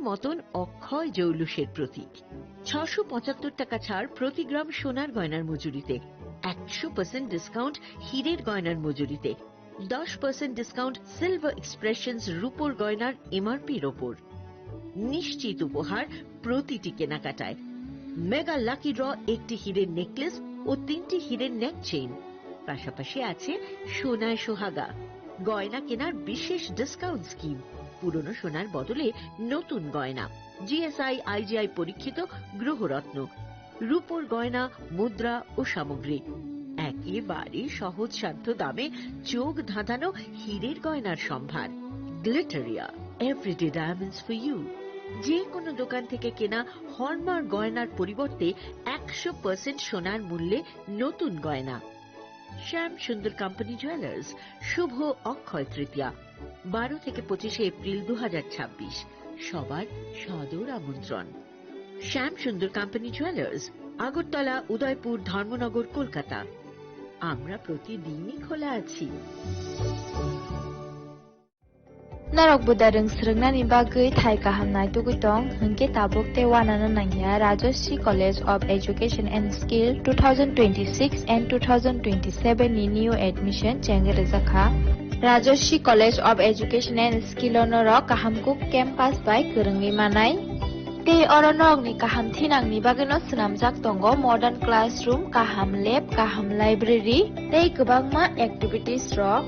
মতন অক্ষয় জৌলুসের প্রতীক। 675 টাকা ছাড় প্রতি গ্রাম সোনার গয়নার মজুরিতে, 100% ডিসকাউন্ট হীরের গয়নার মজুরিতে, 10% ডিসকাউন্ট সিলভার এক্সপ্রেশনস রূপোর গয়নার এমআরপির ওপর। নিশ্চিত উপহার প্রতিটি কেনাকাটায়। মেগা লাকি ড্র একটি হীরের নেকলেস ও 3টি হীরের নেক চেইন। পাশাপাশি আছে সোনায় সোহাগা, গয়না কেনার বিশেষ ডিসকাউন্ট স্কিম, পুরনো সোনার বদলে নতুন গয়না, জিএসআই আইজিআই পরীক্ষিত গ্রহরত্ন, রূপোর গয়না, মুদ্রা ও সামগ্রী, একেবারে সহজসাধ্য দামে চোখ ধাঁধানো হীরের গয়নার সম্ভার। Glitteria, everyday diamonds for you. যে কোনো দোকান থেকে কেনা হলমার্ক গয়নার পরিবর্তে 100% সোনার মূল্যে নতুন গয়না। শ্যাম সুন্দর কোম্পানি জুয়েলার্স, শুভ অক্ষয় তৃতীয়া, 12 থেকে 25 এপ্রিল 2026। সবার সাদর আমন্ত্রণ। শ্যাম সুন্দর কোম্পানি জুয়েলার্স, আগরতলা, উদয়পুর, ধর্মনগর, কলকাতা। আমরা প্রতিদিনই খোলা আছি। Narok budareng srengna bagui thai kahamnai tugutong hingke tabuk te wanana nangya Rajoshi College of Education and Skill 2026 and 2027 ni new admission chengere zakha Rajoshi College of Education and Skill onoro kahamkuk campus by kurungi manai te oronok ni kaham thinang ni bagino snamjak tongo modern classroom, kaham lab, kaham library tei kwbangma activities rok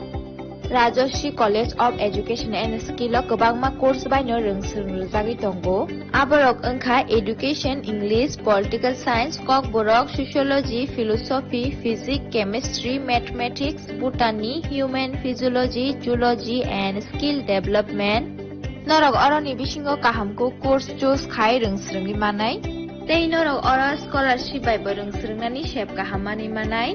Rajoshi College of Education and Skill o kwbangma course baino rungsrungjagui tongo. Aborok wngkha Education, English, Political Science, Kokborok, Sociology, Philosophy, Physics, Chemistry, Mathematics, Botany, Human Physiology, Zoology and Skill Development. Norok oroni bisingo kahamko course choose khai rungsrungui manai. Tei norok oro scholarship bai bo rungsrungnani sep kahamani manai.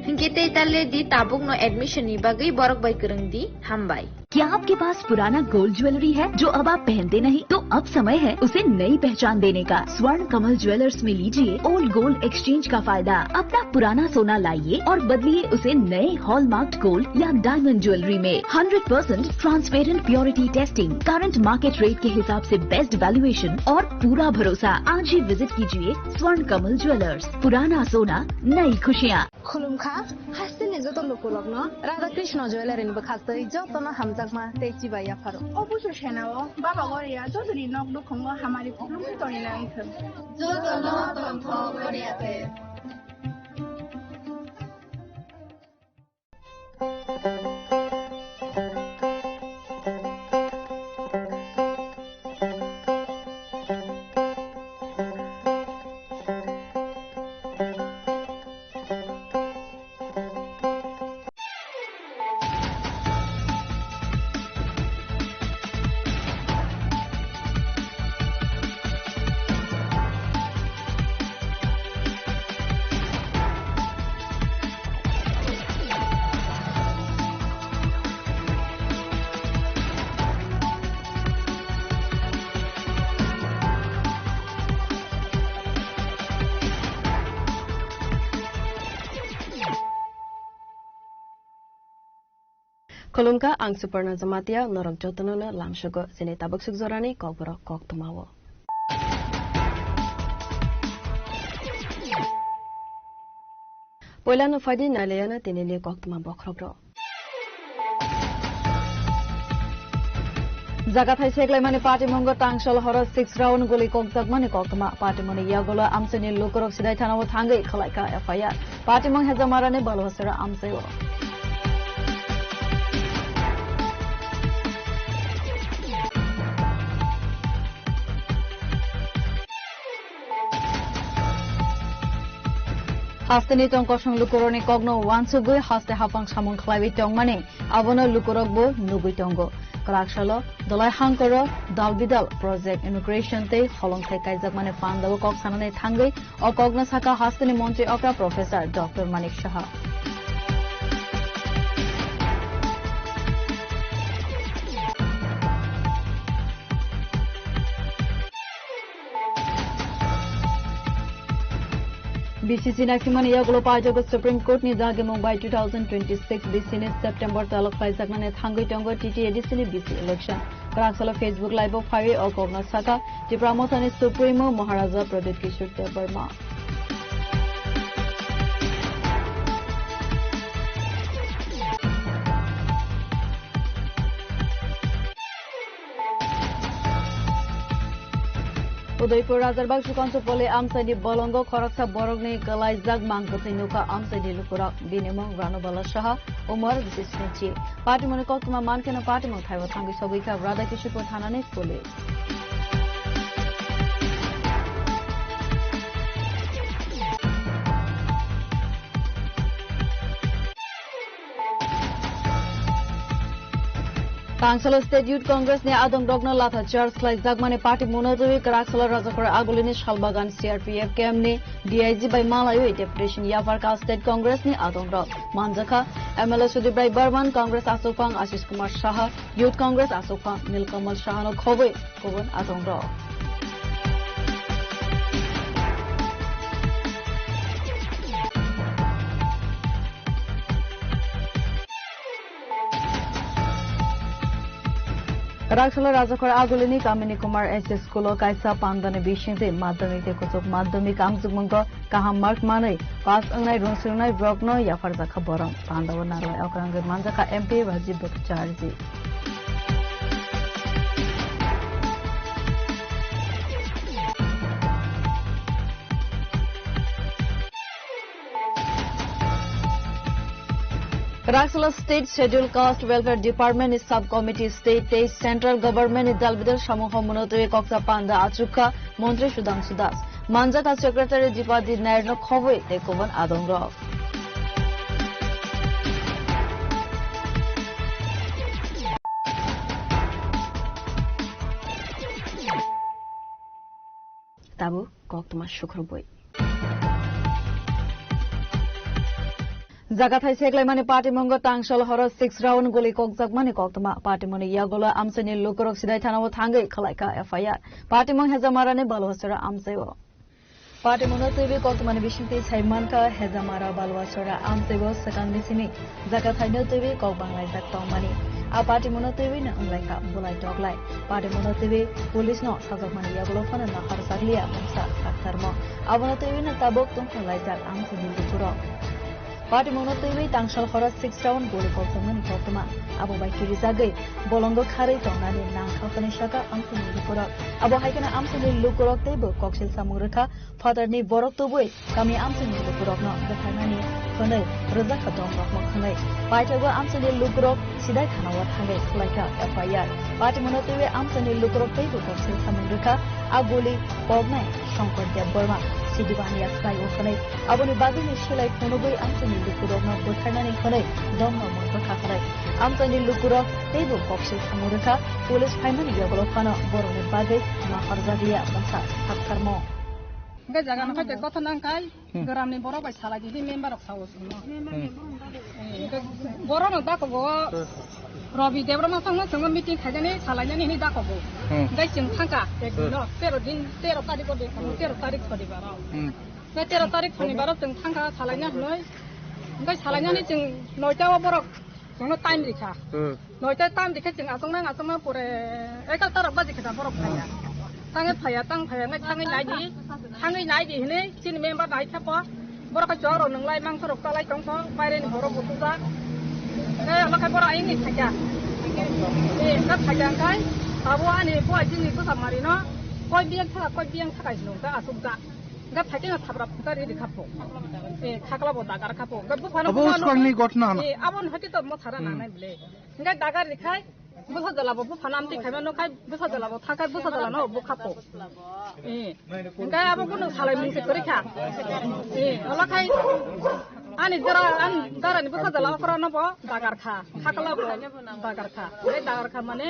Hinge ताले दी Tabuk no admission नि बागई बरक by करंग दी हम by. क्या आपके पास पुराना gold jewellery है जो अब आप पहनते नहीं? तो अब समय है उसे नई पहचान देने का। स्वर्ण कमल ज्वेलर्स में लीजिए ओल्ड गोल्ड एक्सचेंज का फायदा। अपना पुराना सोना लाइए और बदलिए उसे नए हॉलमार्क्ड गोल्ड या डायमंड ज्वेलरी में। 100% transparent purity testing, current market rate के हिसाब से बेस्ट वैल्यूएशन और पूरा भरोसा। आज ही विजिट कीजिए स्वर्ण कमल ज्वेलर्स। पुराना सोना, नई खुशियाँ। खुलुमखा हास्तिनि जत लोकलक न राधा कृष्ण ज्वेलरी नि बखास्तै जतन हामजाकमा तेची बाया फारो অবশ্য সেনাও বাবা গরিয়া যদি নক দুখম হামারি প্রবলেম তরি না ইথম जतन तन्थ गरियाते Kolumka ang Suparna Zamatia norok jotonono lamshogo sine tabuk sugzorani kokborok kok tumawo. Poilano fadi nalayana tinili kok tuma bokrobro. Jaga thai seklai mani party mongo tangshol horo 6 round goli kok jagmani kok tuma party mani yagola amseni lokorok sidai thanawo thangai khalaika FIR. Party mong hejamarane balhosera amsayo. Hasteni tong kosong lukuroni kogno wansugui haste hapang samung khlaibi tong mane abono lukurokbo nubui tongo kalaksalo dolai hangkoro dalbidal project immigration te holong thai kaijak mane pandabo kok sanane thangai o kogna saka hasteni montri okra professor Dr. Manik Shaha BCC Naximan Yaglo Pajago Supreme Court ni Jage Mumbai 2026 BC ni September talok paijak mane thangai tongo TT edition BC election Kraksala Facebook Live Phari o Kogna Saka Dipramothani Supremo Maharaja Pradip Kishore Dev Burma Udaipur Rajarbaগ Sukansopole Amsani Bolongo Khoraksa Borogni Galaizag Mangkatinuka Amsani Lukura Binimong Ranobala Shaha Umar Bisisnichi Party Monikokuma Mankana Party Mothaiwa Tangi Sobika Radha Kishore Thanani Police Tangsala State Youth Congress ne Adong Rogna Latha Church Clay Zagmane Party Monotui Kraksala Rajakora Agulini Shalbagan CRPF Camp ne DIG by Malayo Deputation Yavarka State Congress ne Adong Rog Manjaka MLA Sudibrai Burman Congress Asopang Ashish Kumar Shah Youth Congress Asopang Nilkamal Shahano Khoboi Koban Adong Rog Kraksala Rajakora Agulini Kamini Kumar SS School Kaisa Pandane Bishinte Madhyamik Tekosok Madhyamik Amjugmungko Kaham Mark Manai Pass Angnai Runsungnai Brokno Yafarjaka Borong Pandawa Narwai Okrangge Manjaka MP Rajiv Bhattacharya Kraksala State Scheduled Caste Welfare Department is Subcommittee State Taste Central Government is Dalbidal Shamuho Monotoi Koksa Panda Achuka Montri Sudhanshu Das Manjaka Secretary Dipadi Nairno Khoboi Tekoban Adong Rog Tabu Koktuma Shukruboi Zagathai Seklaimani Party Mongo Tangshal Horo 6 round Goli Kokzakmani Koktama Party Moni Yagola Amsani Lukorok Sidai Tanawo Tangai Kalaika FIR Party Mong Hezamarane Balwasara Amsewo Party Mono TV Koktamani Bishinti Saimanka Hezamara Balwasara Amsewo Second Missini Zagathai No TV Kok Banglai Zaktomani A Party Mono TV na Umlaika Bulai Doglai Party Mono TV Police no Sagakmani Yagola Fana na Harsaglia Mumsa Saktarmo Abono TV na Tabok Tungkulai Jak Amsani Lukuro Party Monotui Tangshal Hora 6 round Goli Koksamani Koktama Abo by Kirizage Bolongo Kari Tongani Nangkafani Shaka Amsani Lukurok Abo Haikana Amsani Lukurok Table Kokshil Samuraka Father Ni Borok Tubui Kami Amsani Lukurok no Gatanani Kone Razaka Dongrok Mokane Paitago Amsani Lukurok Sidai Kanawat Hage Kulaika FIR Party Monotui Amsani Lukurok Table Kokshil Samuraka Agoli Bognai Shankar Dev Burma Sidibani Askai Okane Aboni Bagini Shilai Konobui Amsani Lukurok no Buthanani Kone Domno Monto Kakare Amsani Lukurok Table Kokshil Samuraka Police Paimani Yagolofana Boroni Bagay Maharzadia Masa Hakkarmo Ga jaga na kate kothonang kai gramni borok bai sala di member of house borok no da ko Robi Debrama Sangma Sangma meeting Kajani Salani ni Dakobo Gai Sing Tanka no 0 din 0 tarik ko de 0 tarik ko di barao na 0 tarik ko ni barao teng Tanka Salanya noi Gai Salanya ni teng noita borok no time dikha noita time dikha teng asongna pore ekal tarap baji kha borok phaya tang phaya na thangai nai di hne chin member dai kha po borok ka joro nanglai mang sorok ta lai tong paire ni borok butu da makai borok ini saja nak saja kai abu ani bo ajini bu samari no koi biang thakai no ta asukda gap thake na thabrap ta ri dikhapo thakla bo dagar khapo gap bu phano abu skorni gotna abon hati to mo thara na nai bile ngai dagar dikhai busa jalabo bu phanam ti khaima no kai busa jalabo thakai busa jalano bu khapo ngai abu kuno salai mungse kori kha ala kai ani dara ni busa jalabo kora no bo dagar kha thakla bo dagar kha ei dagar kha mane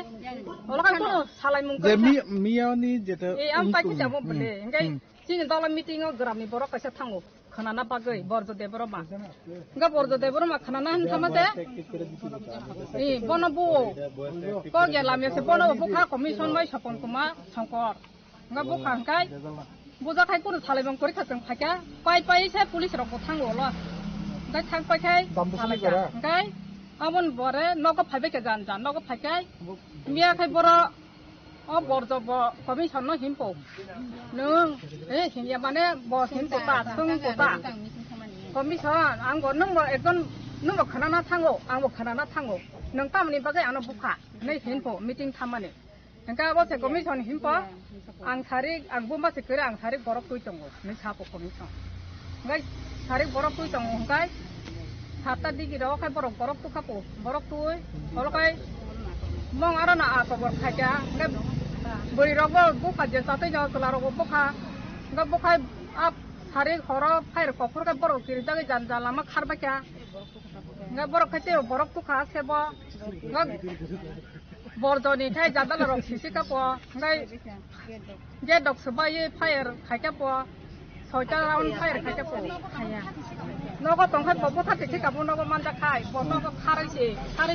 ala kai kuno salai mung kori kha miani jeta am pai ki jamo bole ngai chini dala meeting o grami borok kaisa thango khana pagai borjo deboro ma ga borjo deboro ma khana han thamate bono bu ko gela me se bono bu kha commission mai sapon kuma sangkor ga bu khang kai buja khai kuno thalebang kori khatang phaka pai se police rok thango lo ga thang pai khai thalaka kai amon bore nogo phaibe ke jan nogo phakai mia khai boro bordo bo commission no himpo nung hinja mane bo himpo ta sung po ta commission ang go nung bo ekon nung bo khanana thango ang bo khanana thango nung tamni bagai ano bukha nei himpo meeting thamane engka bo se commission himpo ang sarik ang bumba se kere ang sarik borok tui tongo nei sapo commission ngai sarik borok tui tongo ngai Hata di kira kai borok tu kapu borok tu kalau kai mong arana apa borok kaja nggak beri rokok buka je satu jauh kelar rokok buka nggak buka ap hari khoro kai kopur kai borok kiri jaga jalan lama khar baca nggak borok kaca borok tu khas sebo nggak bordoni kai jalan rok sisi kapu nggak je dok sebagai fire kai kapu soalnya raun fire kai kapu Noko tongkai bobo thati thik kamu noko manjak khai, bobo noko kharai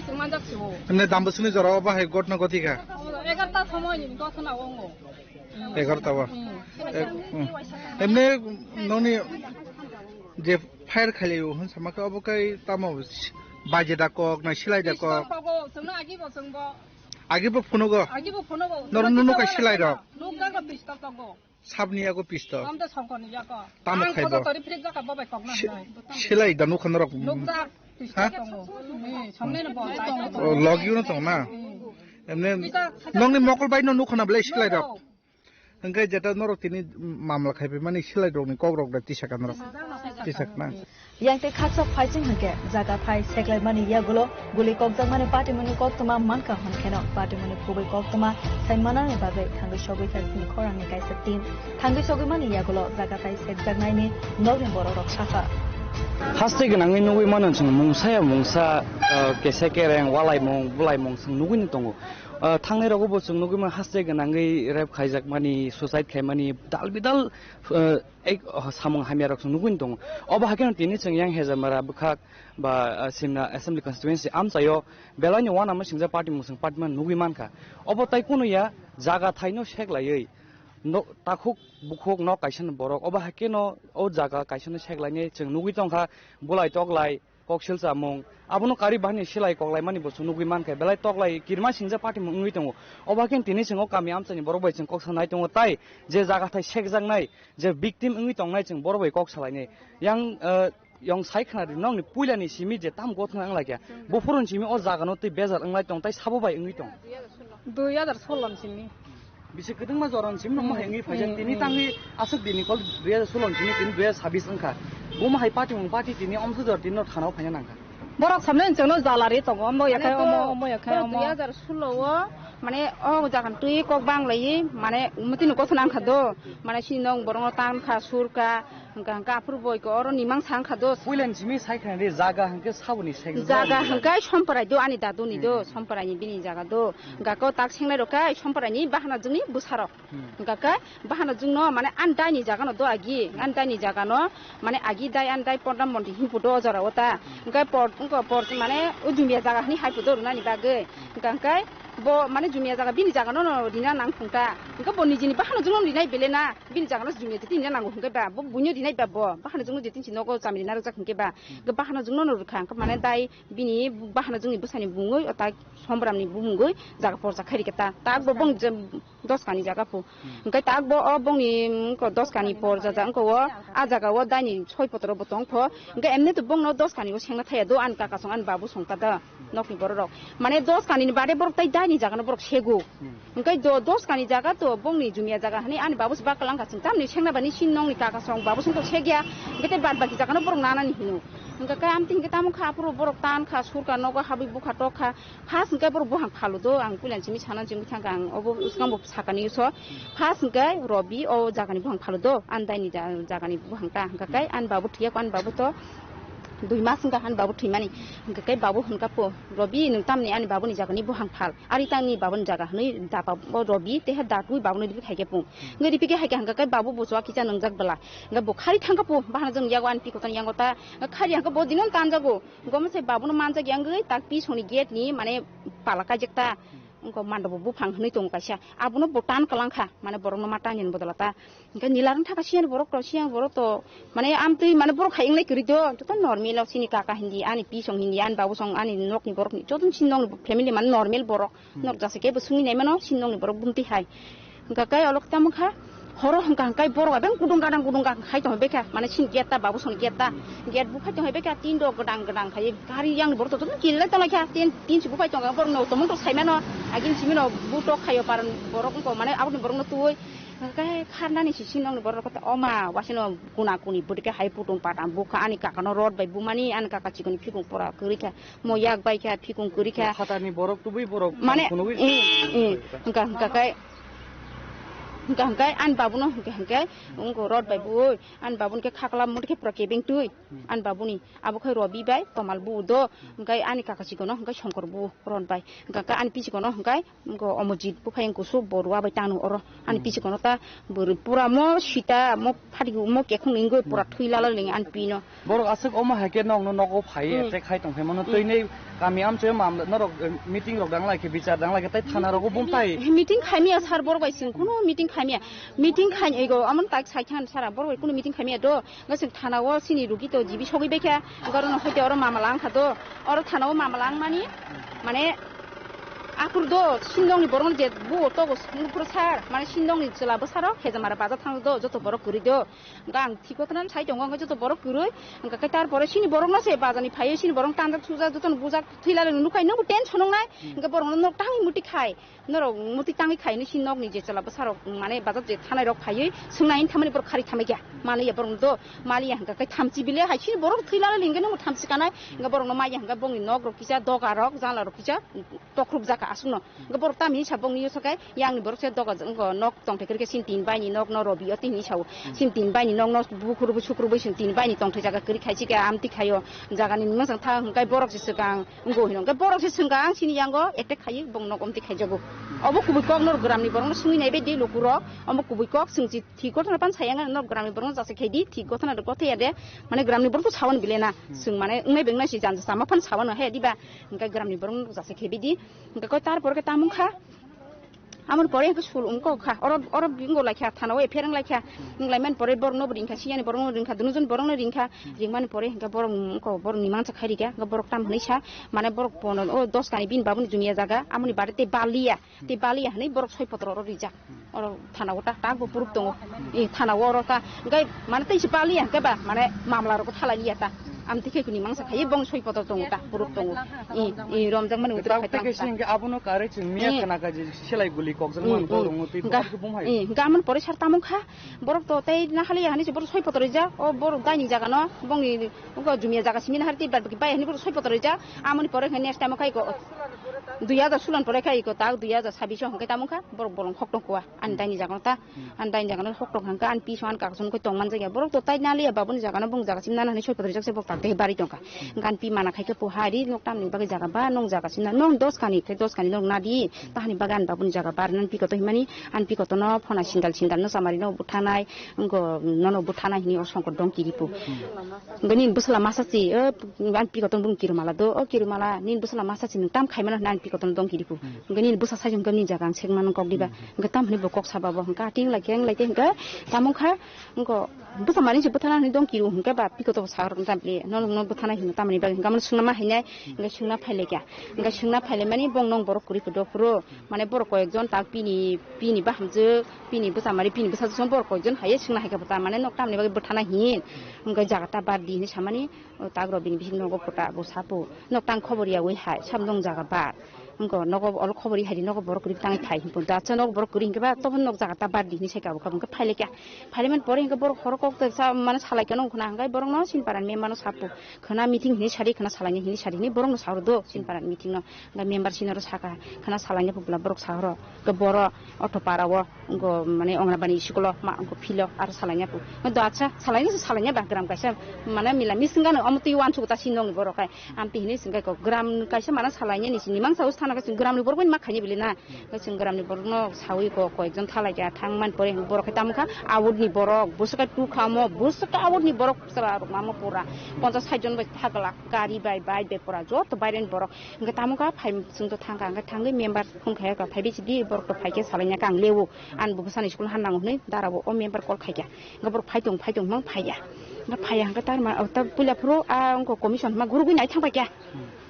si manjak si ho. Emne dambus ni jora apa hai got na goti ka? 11টা সময় নি গছ না ওঙ্গো 11টা ba. Emne noni je fire khali hun samaka obo kai tamo baje da kok na silai da kok. Sungna agi bo sungbo. Agi bo phono go. Agi bo phono go. Nonu ka silai ro. Nukga go pista go. Sabni ako pisto. Amda songkoni ya ko. Tamo khai bo. Tori frik ga ka bo ba kok na. Silai da nu khan ro. Nukga pista go. Ni somne na bo. Logyu na tong na. Emne nong ni mokol bai no nu khana blai silai ro. Engkai jata norok tini mamla khai pe mani silai ro ni kok rok da tisak an ro. Tisak na. Yang te khatsok phaiching hake jaga phai seklai mani ya gulo guli kok jang mani party mani kok tama manka hon kheno party mani phobai kok tama sai mana ne bagai thangai sogoi thai ni khorang ni kai satin thangai sogoi mani ya gulo jaga phai sek jagnai ni nogin borok rok saka Hasti genangi nungui mana sung mungsa kesekereng walai mong bulai mong sung nungui ni tongo Thangnai rogo bo sung nungui man hasti genangi rep khaijak mani society khai mani dal bidal ek samong hamya rok sung nungui ni tongo Oba haken tini sung yang hezamara bukhak ba simna assembly constituency amsayo belani wana ma singja party mung sung party man nungui man ka obo tai kuno ya jaga thaino seklai no takhuk bukhok no kaisan borok oba hakeno o jaga kaisan seklai chung nugui tongkha bulai toklai koksil samong abono kari bahni silai koklai mani bosu nugui mankai belai toklai kirma singja party mungui tongo oba ken tini singo kami amchani borok chung kok sanai tongo tai je jaga thai sekjangnai je victim ungui tongnai chung borok bai kok salai ne yang sai khana ri nong ni puilani simi je tam got nang la kya bofuron simi o jaga no tei bezar anglai tong tai sabo bai ungui tong 2016 simi Bisa kedeng ma joran sim no ma hengi fajan tini tangi asuk dini kol 2016 tini 2026 angka buma hai party tini omsu jor tini no thanau phanya nangka Borok samne jono jalari tongo omo yakai omo yakai omo 2016 mane o jagan tui kok bang lai mane mutin ko sanang khado mane sinong borong tan kha surka hangka purboy ko oro nimang sang khado puilen jimi sai khana re jaga hangke sabuni sek jaga hangkai somparai do ani dadu ni do somparai ni bini jaga do hangka ko tak sengnai rokai somparai ni bahana jungni busaro hangka ka bahana jungno mane andai ni jaga no do agi andai ni jaga no mane agi dai andai pordam monti hipu do jara ota hangkai por mane ujumia jaga ni hai pudo na ni bagai hangkai bo mane jumia jaga bini jaga no dina nang phungta hangka bo nijini bahana jungno dinai belena bini jaga no jumia tin dina nang hangka ba bo bunyo dinai ba bo bahana jungno jetin sinogo jamini na rojak hangke ba ge bahana jungno no rukha hangka mane dai bini bahana jungni busani bungoi ota sombramni bungoi jaga porja khari keta ta bo bong 10 kani jaga pu hangka ta bo o bongni ko 10 kani porja jang ko a jaga o dai 6 potro botong pho hangka emne to bong no 10 kani ko sengna thaya do an kaka song an babu songta da nokni borok mane 10 kani ni bade borok tai dai ni jaga no borok segu hangka 10 kani jaga to bongni jumia jaga hani an babu ba kalang ka sing tamni sengna bani sinong ni kaka song babu song ko segya hangka bad baki jaga no borok nana ni hinu hangka ka am ting kita mu kha puro borok tan kha surka nogo habi bukha to kha khas hangka borok buhang phalu do ang pulan chimi chana chimi thang ang obo usgang bo sakani so khas hangka robi o jaga ni buhang phalu do an dai ni jaga ni buhang ta hangka kai an babu thiya an babu to 2 mas hangka han babu thimani hangka kai babu hangka po robi nung tamni ani babu ni jaga ni buhang phal ari tangni babu ni jaga ni da babu robi te ha da tui babu ni bi khaike pu ngari pike haike hangka kai babu bo chwa kicha nang jak bala nga bo khari thangka pu bahana jong yago an pi ko tan yango ta khari hangka bo dinon tan jago gom se babu no man jak yang gai tak pi soni gate ni mane palaka jekta engko mandabo bufang hni tong kaisa abono botan kalangkha mane borok no matani bodolata engka nilarang thaka sian borok to siang borok to mane amtui mane borok khainglai kri do to normal sini kaka hindi ani pi song hindi an babu song ani nok ni borok ni jodun sinong family man normal borok nok jase ke busungi nei mano sinong ni borok bumti hai engka kai olok tamukha horo hangka kai borok abeng kudung gadang khai to beka mane sin geta babu song geta get bu khai to beka tin do gadang khai kari yang borok to kille to lakha tin su bu khai to borok no to mon to sai mano agin simino bu to khayo paran borok ko mane abun borok no tuoi kai kharna ni sinong ni borok ko oma wasino kuna kuni budike hai putung patam buka ani ka kano road bai bumani an ka chikoni phikung pora kurika mo yak bai ka phikung kurika khatani borok tubui borok mane engka kai an babuno engka ungko road bai bu an babun ke khakla mutke prakebing tui an babuni abu khai robi bai tomal bu do engkai ani ka chikono engkai songkor bu ron bai engka an pi chikono engkai ungko omojit bu khai kusu borwa bai tanu oro an pi chikono ta bur pura mo sita mo phati mo ke khung ingoi pura thuila ling an pi no borok asuk oma hake nong no nogo phai te khai tong phemano toine kami am che mam norok meeting rok dang lai ke bichar dang lai ke tai thana rok bum tai meeting khaimi asar borok bai sing kuno meeting khai ego amon tak sai khan sara borok kuno meeting khaimi do ngasing thana wo sini rugi to jibi sogi bekha garon hoite oro mamalang khato oro thana wo mamalang mani mane akur do sindong ni borong je bu to go pur sar mane sindong ni chela bosaro hejamara baza thang do joto borok kuri do gang thiko tanan sai jong gang joto borok kurui angka kai tar pore sini borong na se bazani phai sini borong tanda thuja joton bujak thuila le nukai no tension nong nai angka borong no tangi muti khai noro muti tangi khai ni sinok ni je chela bosaro mane baza je thanai rok phai sungnain thamani bor khari thamai kya mane ya borong do mali angka kai thamchi bile hai sini borong thuila le lingene mo thamchi kanai angka borong no mai angka bongi nok rok kisa doga rok jala rok kisa tokrub jaka asuno gabor tami sabong ni sakai yang ni borok se doga ngo nok tong thekir ke sin tin bai ni nok no robi oti ni chau sin tin bai ni nok no bukhuru bu chukru bu sin tin bai ni tong the jaga kri khai chi ke amti khayo jaga ni mang sang tha kai borok se sekang ngo hinong kai borok se sengang sini yang go ete khai bong nok omti khai jago obo kubu kok nor gram ni borong sungui nei be di lokuro obo kubu kok sungji thi ko thana pan sayang nor gram ni borong jase khai di thi ko thana ko the ade mane gram ni borong to sawan bilena sung mane ngai beng na si jan sama pan sawan he di ba kai gram ni borong jase khai be di kai tar por tamung kha amon pore ke sul umko kha oro bingo la kha thana we pherang la kha nglaiman pore bor no bring kha siani bor no ring kha dunujun bor no ring kha ringman pore ga bor ko bor nimang cha khari ga bor tam hni cha mane bor pono o 10 kani bin babun jumia jaga amoni barete balia hni bor 6 potro ro rija oro thana ota ta go purup tongo e thana oro ta gai mane te balia ga ba mane mamla ro ko thala liya ta am tike kuni mangsa khai bong 6 potro tongo ta purup tongo e rom jang mane utra ta ke sing ga abono kare chmiya kana ga selai guli gaman pore sar tamung kha borok to tai na khali hani se borok 6 potro ja o borok dai ni jaga no bongi ko jumia jaga simin harti bar ki bai hani borok 6 potro ja amoni pore next time kai ko 2000 sulan pore kai ko ta 2026 hongkai tamung kha borok bolong khok tong kwa an dai ni jaga ta an dai ni jaga no khok tong hangka an pi soan ka sun ko tong man jaga borok to tai na li babun jaga no bong jaga simna hani 6 potro ja se bok ta te bari tong ka gan pi mana khai ke po hari nok tam ni bagai jaga ba nong jaga simna nong 10 kani nong nadi tahani bagan babun jaga bar nan pi ko to himani an pi ko to no phona sindal no samari no buthanai ngo nono buthanai ni osongko dong kiripu ngani busla masachi an pi ko to bung kirmala do o kirmala nin busla masachi tam khaimana nan pi ko to dong kiripu ngani busa sai jong gani jagang sekman kok diba ngatam ni bokok sababo hangka ting la keng laite hangka tamung kha ngo busa mari je buthana ni dong kiru hangka ba pi ko to sar tample no buthanai ni tamani ba ngaman sungna hainai nga sungna phaile kya nga sungna phaile mani bong nong borok kuri pudo puro mane borok ko ekjon tak pini ba hamje pini busa mari pini busa jong borok ko ekjon haye sungna haika buta mane nok tamni ba buthana hin nga jagata bar di ni samani tagro bini bising no go pota bo sapo nok tang khoboriya wi hai samdong jaga bar ngo nogo ol khobori hari nogo borok kuri tang thai hin da cha nogo borok kuri ngba to nok jagata bar di ni seka bo ka phaile kya phaile man pore nga borok khoro kok ta mane salai ka no khna ngai borok no sin paran me mano sapo khna meeting ni sari khna salai ni sari ni borok no sauro do sin paran meeting no nga member sinoro saka khna salai ni publa borok sauro ke boro auto parawo ngo mane ongrabani sikulo ma ngo philo ar salai nya pu ngo acha salai ni salai nya ba gram kaisa mane mila misinga no amti wan chu ta sinong borok kai amti ni singa ko gram kaisa mana salai nya ni sin nimang saus bana ka gramni borok ma khani bilina ka gramni borok no sawi ko ekjon thalai ja thangman pore borok ka tamka awudni borok busuka tu khamo busuka awudni borok sara mama pura 50-60 jon bai thagala gari bai be pura jo to bairen borok ka tamka phai sung to thangka ka thangai member khum khaya ka phai bi di borok to phai ke salanya kang lewu an bu sani school han nang nei darabo o member kol khaya ka borok phai tong mang phai ya na phai yang ka tar ma ta pula pro a ko commission ma guru gu nai thang bai kya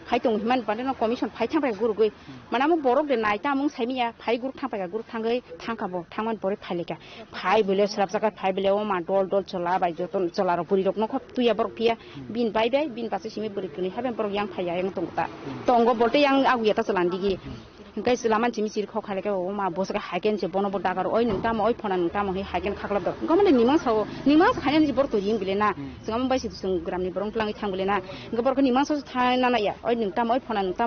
phai tong man ba na commission phai thang bai guru gu mana mo borok de nai ta mung sai mi ya phai guru thang bai guru thangai thangka bo thangman pore phai le kya phai bile srap jaka phai bile o ma dol chola bai jo ton chola ro puri rok no khop tu ya borok pia bin bai bin pa se simi buri kuni haben borok yang phai ya yang tong ta tongo bolte yang agu ya ta cholan digi kai selaman chimi sir kho khale ka o ma bos ka hagen je bono boda gar oi nung ta ma oi phona nung ta ma hi hagen khaklab da gamane nimang sa khanen ji bor to ying bile na singam bai si sung gram ni borong tlang thang bile na gabor ko nimang sa tha na na ya oi nung ta ma oi phona nung ta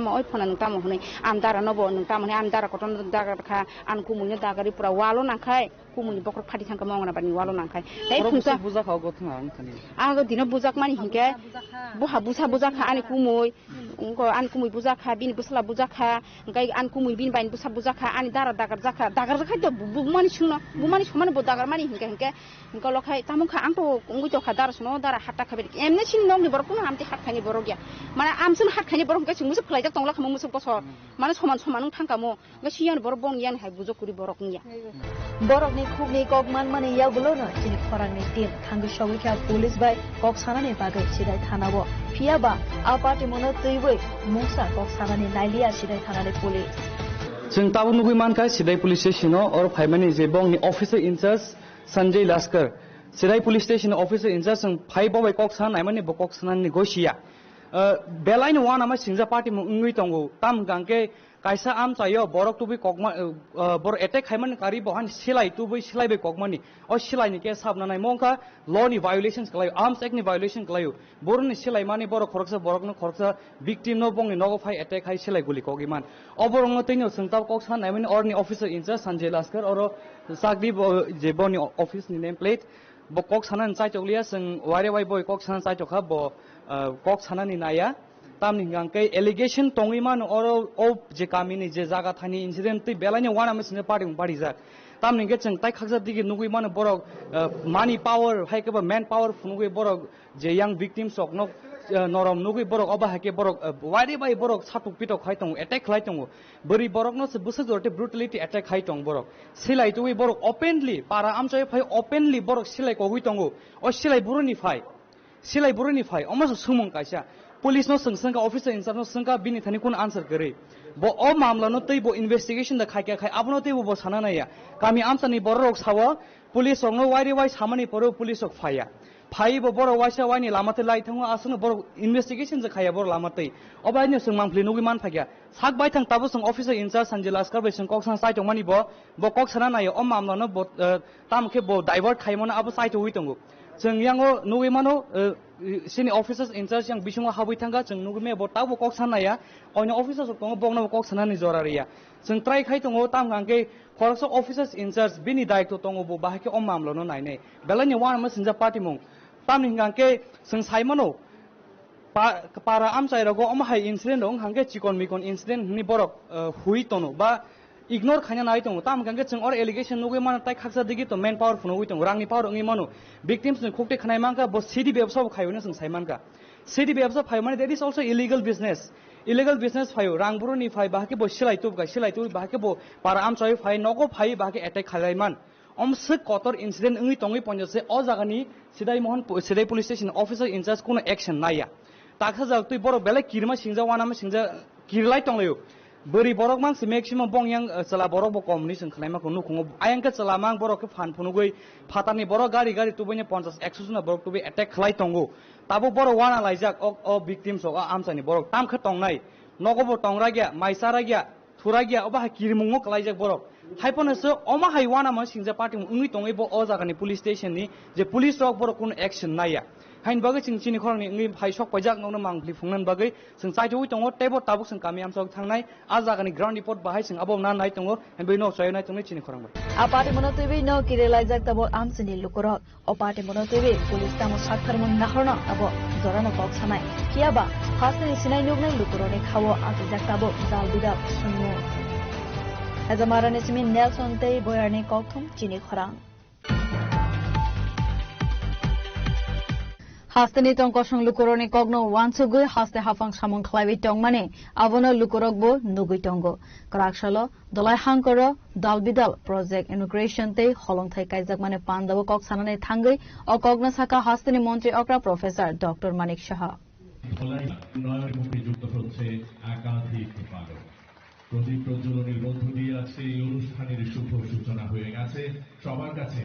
ma hone amdara no bo nung ta ma amdara koton da kha an ku munya da gari pura walo na khai ku muni bokor phati thang ka ma ngana bani walo na khai dai phungsa buza khaw go thang ang thani aga dina buzak mani hinke buha busa kha ani ku moi ko an ku moi buza kha bin busla buza kha ngai an ku moi bin bain busa buza kha ani dagar zakha to bumani chungno bumani chumani bo dagar mani hinke ko lokhai tamung kha ang to ngui to kha dar suno dara hatta khabe emne chin nong ni borok no amti hat khani borok ya mana amsun hat khani borok ka chungmu khlai jak tongla khamu musuk bosor mana soman thangkamo ga siyan borok bong yan hai bujo kuri borok niya borok ni khub ni kok man mani yaw bolo no chini khorang ni tin thang shogi kha police bai kok sana ni bagai sidai thana bo phia ba a party mono tuiboi mungsa kok sana ni nailia sidai thana ni police जों ताबो नुगै मानका सिदाई police station और फाइमानि जे बंगनि officer in charge Sanjay Laskar सिदाई पुलिस स्टेशन ऑफिसर इंचार्ज जों फाइव बाय कक सान नायमानि बकक साननि गसिया बेलाइन वन आमा सिंजा पार्टी मुंगै तंगो ताम गांके kaisa am chayo borok tubi kokma bor attack khaiman kari bohan silai tubi silai be kokmani o silai ni ke sabna nai mongka law ni violations kalai arms act ni violation kalai bor ni silai mani borok khoroksa borok no khoroksa victim no bong ni nogo phai attack khai silai guli kogiman oborong no teino sungtaw kok san naimani or ni officer incharge sanjay laskar oro sagdi je boni office ni name plate bo kok sanan chai choklia sung ware wai boy kok sanan chai chokha bo kok sanani naya tamni ngangkai allegation tongiman oro o je kamini je jaga thani incident ti belani wana mesne party jak tamni ge chang tai khakja digi nugui man borok money power haikeba man power funugui borok je young victims ok nok norom nugui borok oba hake borok wari bai borok satuk pitok khaitong attack khaitong bari borok no se busa jorte brutality attack khaitong borok silai tui borok openly para amchai phai openly borok silai ko huitong o silai buruni phai omaso sumong kaisa police no sengka officer incharge no sengka bini thani kun answer kare bo o mamla no tei bo investigation da khai abno tei bo sana na ya kami amsani borok sawa police no wari wai samani poro police ok phai bo borok waisa wani lamate lai thango asung borok investigation ja khaya bor lamate obai ne sung mangpli nugi man phagya sak bai thang tabu sung officer incharge sanjay laskar bai sung kok sang sai tong mani bo kok sana na ya o mamla no bo tamke bo divert khaimona abo sai to huitongo जों यांगो नुगै मानो सिनि officers in charge yang बिसुङा हाबै थांगा जों नुगै मे बटाबो कक साननाया अनो officers दङ बंगनाबो कक साननानि जरारिया जों ट्राइ खाइ दङ ताम गांके खरस ऑफिसर्स इंचार्ज बिनि दायित्व दङ बो बाहाके अ मामलानो नायनै बेलानि वान म सिनजा पार्टी मुं तामनि गांके जों साइमनो पारा आमचाइरगो अमहाय इंसिडेंट दं हांके चिकन मिकन इंसिडेंट नि बरक हुइ तनो बा ignore khanya nai tong tam gange chung or allegation nugai man tai khaksa digi to man power phunoi tong rangni power ngi manu victims ni khokte khanai mangka bo city ব্যবসা khayone sung saiman ka city ব্যবসা phai mane that is also illegal business phayo rangburu ni phai bahake bo silai tu bahake bo para am choi phai nogo phai bahake attack khalai man omse kotor incident ngi tongi ponjose o jagani sidai police station officer in charge kono action naya takha jak tui boro bele kirma singja wana ma singja kirlai tonglayo beri borok mang si maximum bong yang cela borok bo komuni sing khlaima ko nukhungo ayang ka cela mang borok ke fan phunugoi phatani borok gari tubene 50-100 juna borok tubi attack khlai tongo tabo borok wana laijak o victims o amsani borok tam kha tongnai nogobo tongra gya maisara gya thura gya oba kirmungo klaijak borok हाइपनसो अमा हाइवाना मा सिंजा party उंगि तंगै बो अ जागानि police station नि जे police रक बर कुन action नाया हाइन बागै सिं चिनि खरंनि उंगि हाइ सक पाइजाक नौनो मांगफ्लि फुंनान बागै सिं चाइथोइ तंगो टेबो ताबुक सिं कामियाम सक थांनाय आ जागानि ग्राउन्ड रिपोर्ट बाहाय सिं अबो ना नाय तंगो बे नो सय नाय तंगै चिनि खरंबा आ पार्टी मनोतेबे न किरेलाइजाक तबो आमसिनि लुकुरक अ पार्टी मनोतेबे पुलिस तामो साखरमन नाहरना अबो जरानो कक सानाय कियाबा हासनि सिनाय नुगनाय लुकुरने खावो आतिजाक तबो जाल बिदा सुनु Azamara Nesimi Nelson Tay Boyarni Kokthum Chini Khorang. Hastani tong kosong lukuroni kogno wansugui haste hafang samong khlaiwi tong mane abono lukurokbo nugui tongo krakshalo dolai hangkoro dalbidal project integration te holong thai kaijak mane pandabo kok sanane thangai o kogna saka hastani মন্ত্রী okra professor Dr. Manik Shaha dolai নয় মুখে যুক্ত হচ্ছে একাধিক পালক প্রদীপ প্রজ্বলনের মধ্য দিয়ে আছে এই অনুষ্ঠানের শুভ সূচনা হয়ে গেছে সবার কাছে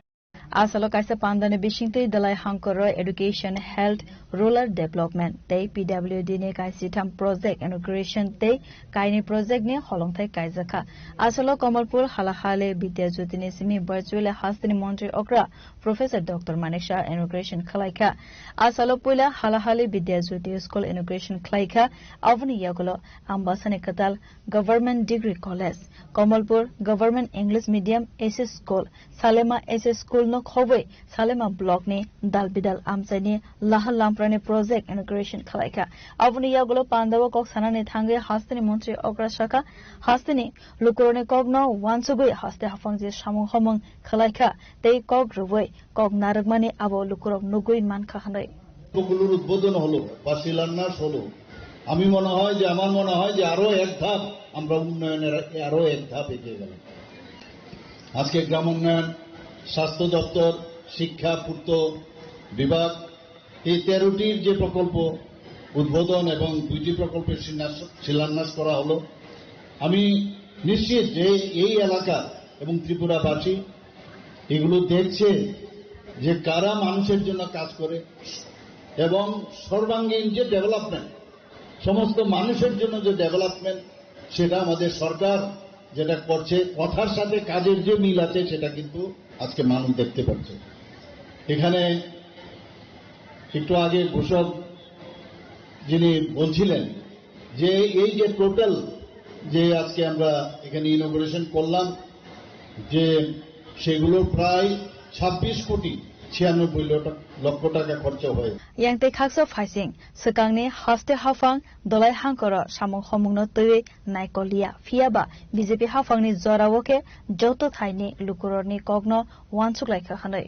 Asalo kaisa pandane bishingte dalai hangkoro education health rural development te PWD ne kaisi tham project integration te kaini project ne holongthai kaijaka asalo Kamalpur halahale bidyajyoti ne simi virtual hastini মন্ত্রী okra professor Dr. Manik Shah integration khalaika asalo puila halahale bidyajyoti school integration khlaika avni yagulo ambasane katal government degree college Kamalpur government English medium SS school Salema SS school no khoboi Salema block ni dalbidal amsani lahal lamprane project integration khalaika avni yagulo pandawa kok sanane thange hastini মন্ত্রী okra shaka hastini lukurone kogno wansugui haste hafangje samung homong khalaika tei kog ruboi kog naragmani abo lukurok nugui man khahanai প্রকল্পের উদ্বোধন হলো বা শিলান্যাস হলো আমি মনে হয় যে আমার মনে হয় যে আরো এক ধাপ আমরা উন্নয়নের আরো এক ধাপ এগিয়ে গেলাম আজকে গ্রাম উন্নয়ন স্বাস্থ্য দপ্তর শিক্ষা পূর্ত বিভাগ এই 13টির যে প্রকল্প উদ্বোধন এবং 2টি প্রকল্পের শিলান্যাস করা হলো আমি নিশ্চিত যে এই এলাকা এবং ত্রিপুরাবাসী এগুলো দেখছে যে কারা মানুষের জন্য কাজ করে এবং সর্বাঙ্গীন যে ডেভেলপমেন্ট সমস্ত মানুষের জন্য যে ডেভেলপমেন্ট সেটা আমাদের সরকার যেটা করছে কথার সাথে কাজের যে মিল আছে সেটা কিন্তু আজকে মানুষ দেখতে পাচ্ছে এখানে একটু আগে ঘোষক যিনি বলছিলেন যে এই যে টোটাল যে আজকে আমরা এখানে ইনোগ্রেশন করলাম যে সেগুলো প্রায় 26 কোটি 96 লক্ষ টাকা খরচ হয় yang te khakso phaising sakangni haste hafang dolai hangkoro samong homungno tui naikolia fiaba BJP hafangni jorawoke joto thaini lukurorni kogno wansuk laika hanai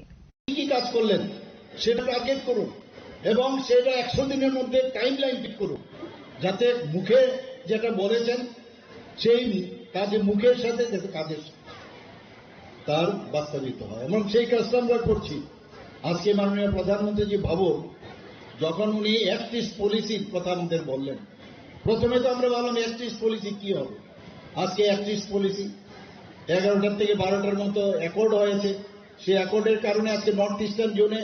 কি কাজ করলেন সেটা টার্গেট করুন এবং সেটা 100 দিনের মধ্যে টাইমলাইন ঠিক করুন যাতে মুখে যেটা বলেছেন সেই কাজে মুখের সাথে যাতে কাজের তার বাস্তবায়িত হয় এবং সেই কাজটা আমরা করছি আজকে মাননীয় প্রধানমন্ত্রী জি ভাবুন যখন উনি অ্যাক্টিভ পলিসির কথা আমাদের বললেন প্রথমে তো আমরা বললাম অ্যাক্টিভ পলিসি কি হবে আজকে অ্যাক্টিভ পলিসি 11টার থেকে 12টার মতো অ্যাকর্ড হয়েছে সেই অ্যাকর্ডের কারণে আজকে নর্থ ইস্টার্ন জোনে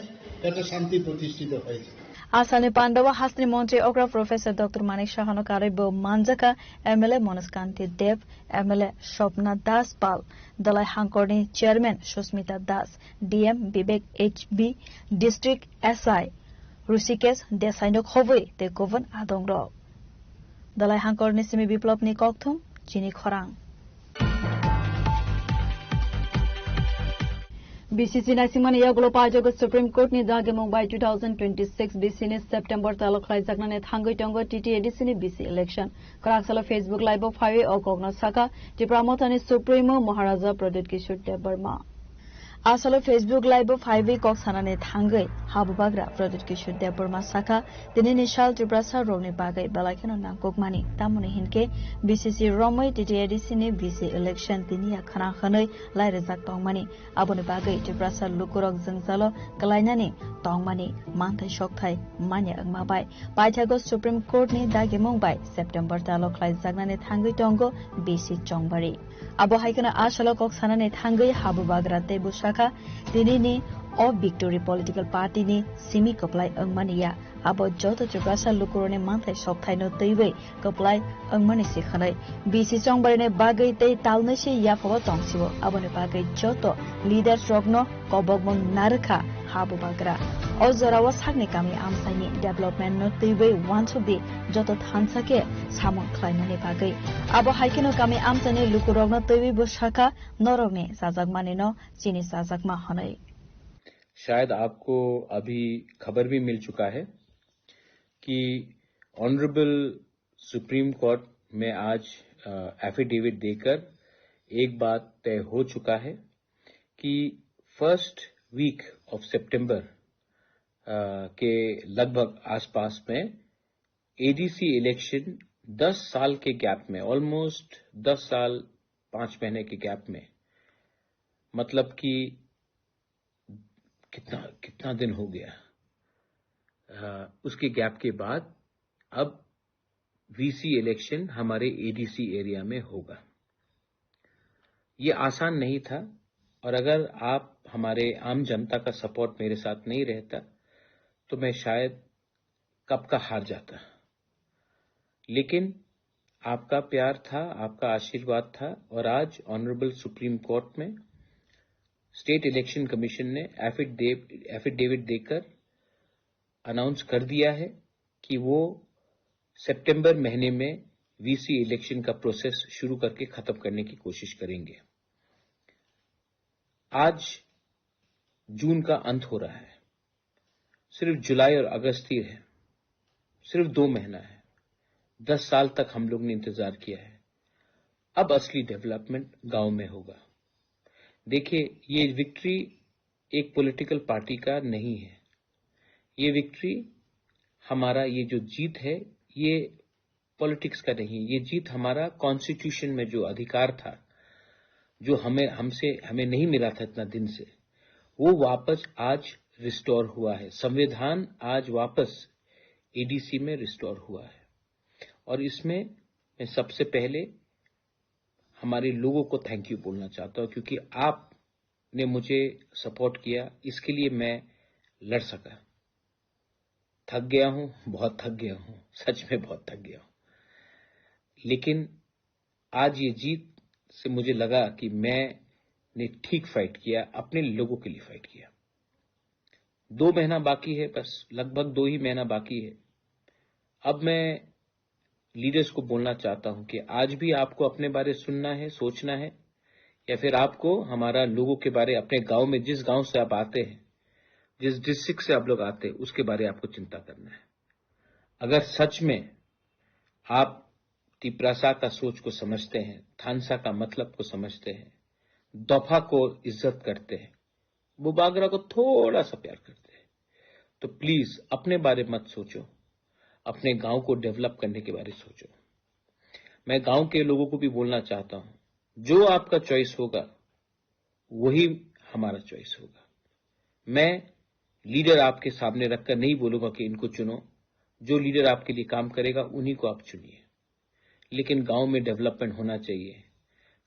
একটা শান্তি প্রতিষ্ঠিত হয়েছে Asani Pandawa Hastini Montri Okra Professor Dr. Manik Shahano Karibo Manjaka MLA Monaskanti Dev MLA Shopna Das Pal Dalai Hangkorni Chairman Shusmita Das DM Bibek HB District SI Rusikes Desainok Hovoi Te Govan Adongro Dalai Hangkorni Simi Biplopni Kokthum Chini Khorang BCC Nasimani Yagulo Pajogo Supreme Court ni Dage Mumbai 2026 BC ni September talo khlai jakna ne thangoi tongo TTADC ni BC election Kraksalo Facebook live of highway o Kogna Saka Tipramotani Supremo Maharaja Pradit Kishore Dev Burma Asalo Facebook live of highway kok sanane thangai habubagra Pradit Kishore Dev Burma Saka dini nishal Triprasa rogni bagai balaikano nangkok mani tamuni hinke BCC Romoi TTADC ni BC election tinia khana khanoi lairejak tongmani aboni bagai Triprasa lukurok jengzalo kalainani tongmani manthai shokthai manya angmabai paithago Supreme Court ni dage mongbai September talo khlai jagnani thangai tongo BC Chongbari abo haikana asalo kok sanane thangai habubagra tebu shaka tinini o victory political party ni simi kaplai angmania abo joto chukrasa lukurone manthai sokthai no teiwe kaplai angmani se khanai bc chongbare ne bagai tei talne se ya phawa tongsibo abo ne bagai joto leaders rogno kobogmon narkha habu bagra o zorawa sakne kami amsaini development no teiwe wanchobi joto thansake samon khlainani bagai abo haikeno kami amsani lukurogno teiwe bosaka norome sajagmane no chini sajagma hanai शायद आपको अभी खबर भी मिल चुका है कि honourable supreme court में आज एफिडेविट देकर एक बात तय हो चुका है कि फर्स्ट वीक ऑफ सितंबर के लगभग आसपास में एडीसी इलेक्शन 10 साल के गैप में ऑलमोस्ट 10 साल 5 महीने के गैप में मतलब कि कितना दिन हो गया उसके गैप के बाद अब वीसी इलेक्शन हमारे एडीसी एरिया में होगा। ये आसान नहीं था और अगर आप हमारे आम जनता का सपोर्ट मेरे साथ नहीं रहता तो मैं शायद कब का हार जाता, लेकिन आपका प्यार था, आपका आशीर्वाद था और आज ऑनरेबल सुप्रीम कोर्ट में स्टेट इलेक्शन कमीशन ने एफिडेविट देकर अनाउंस कर दिया है कि वो सितंबर महीने में वीसी इलेक्शन का प्रोसेस शुरू करके खत्म करने की कोशिश करेंगे। आज जून का अंत हो रहा है, सिर्फ जुलाई और अगस्त ही है, सिर्फ 2 महीना है। 10 साल तक हम लोग ने इंतजार किया है। अब असली डेवलपमेंट गांव में होगा। देखिए, ये विक्ट्री एक पॉलिटिकल पार्टी का नहीं है। ये विक्ट्री हमारा, ये जो जीत है ये पॉलिटिक्स का नहीं, ये जीत हमारा कॉन्स्टिट्यूशन में जो अधिकार था, जो हमें नहीं मिला था इतना दिन से, वो वापस आज रिस्टोर हुआ है। संविधान आज वापस एडीसी में रिस्टोर हुआ है और इसमें मैं सबसे पहले हमारे लोगों को थैंक यू बोलना चाहता हूं, क्योंकि आपने मुझे सपोर्ट किया, इसके लिए मैं लड़ सका। थक गया हूं, बहुत थक गया हूं, सच में बहुत थक गया हूं, लेकिन आज ये जीत से मुझे लगा कि मैंने ठीक फाइट किया, अपने लोगों के लिए फाइट किया। 2 महीना बाकी है, बस लगभग 2 ही महीना बाकी है। अब मैं लीडर्स को बोलना चाहता हूं कि आज भी आपको अपने बारे सुनना है, सोचना है, या फिर आपको हमारा लोगों के बारे, अपने गांव में, जिस गांव से आप आते हैं, जिस डिस्ट्रिक्ट से आप लोग आते हैं, उसके बारे आपको चिंता करना है। अगर सच में आप तिप्रासा का सोच को समझते हैं, थानसा का मतलब को समझते हैं, दफा को इज्जत करते हैं, बुबागरा को थोड़ा सा प्यार करते हैं, तो प्लीज अपने बारे मत सोचो, अपने गांव को डेवलप करने के बारे में सोचो। मैं गांव के लोगों को भी बोलना चाहता हूं, जो आपका चॉइस होगा वही हमारा चॉइस होगा। मैं लीडर आपके सामने रखकर नहीं बोलूंगा कि इनको चुनो, जो लीडर आपके लिए काम करेगा उन्हीं को आप चुनिए, लेकिन गांव में डेवलपमेंट होना चाहिए।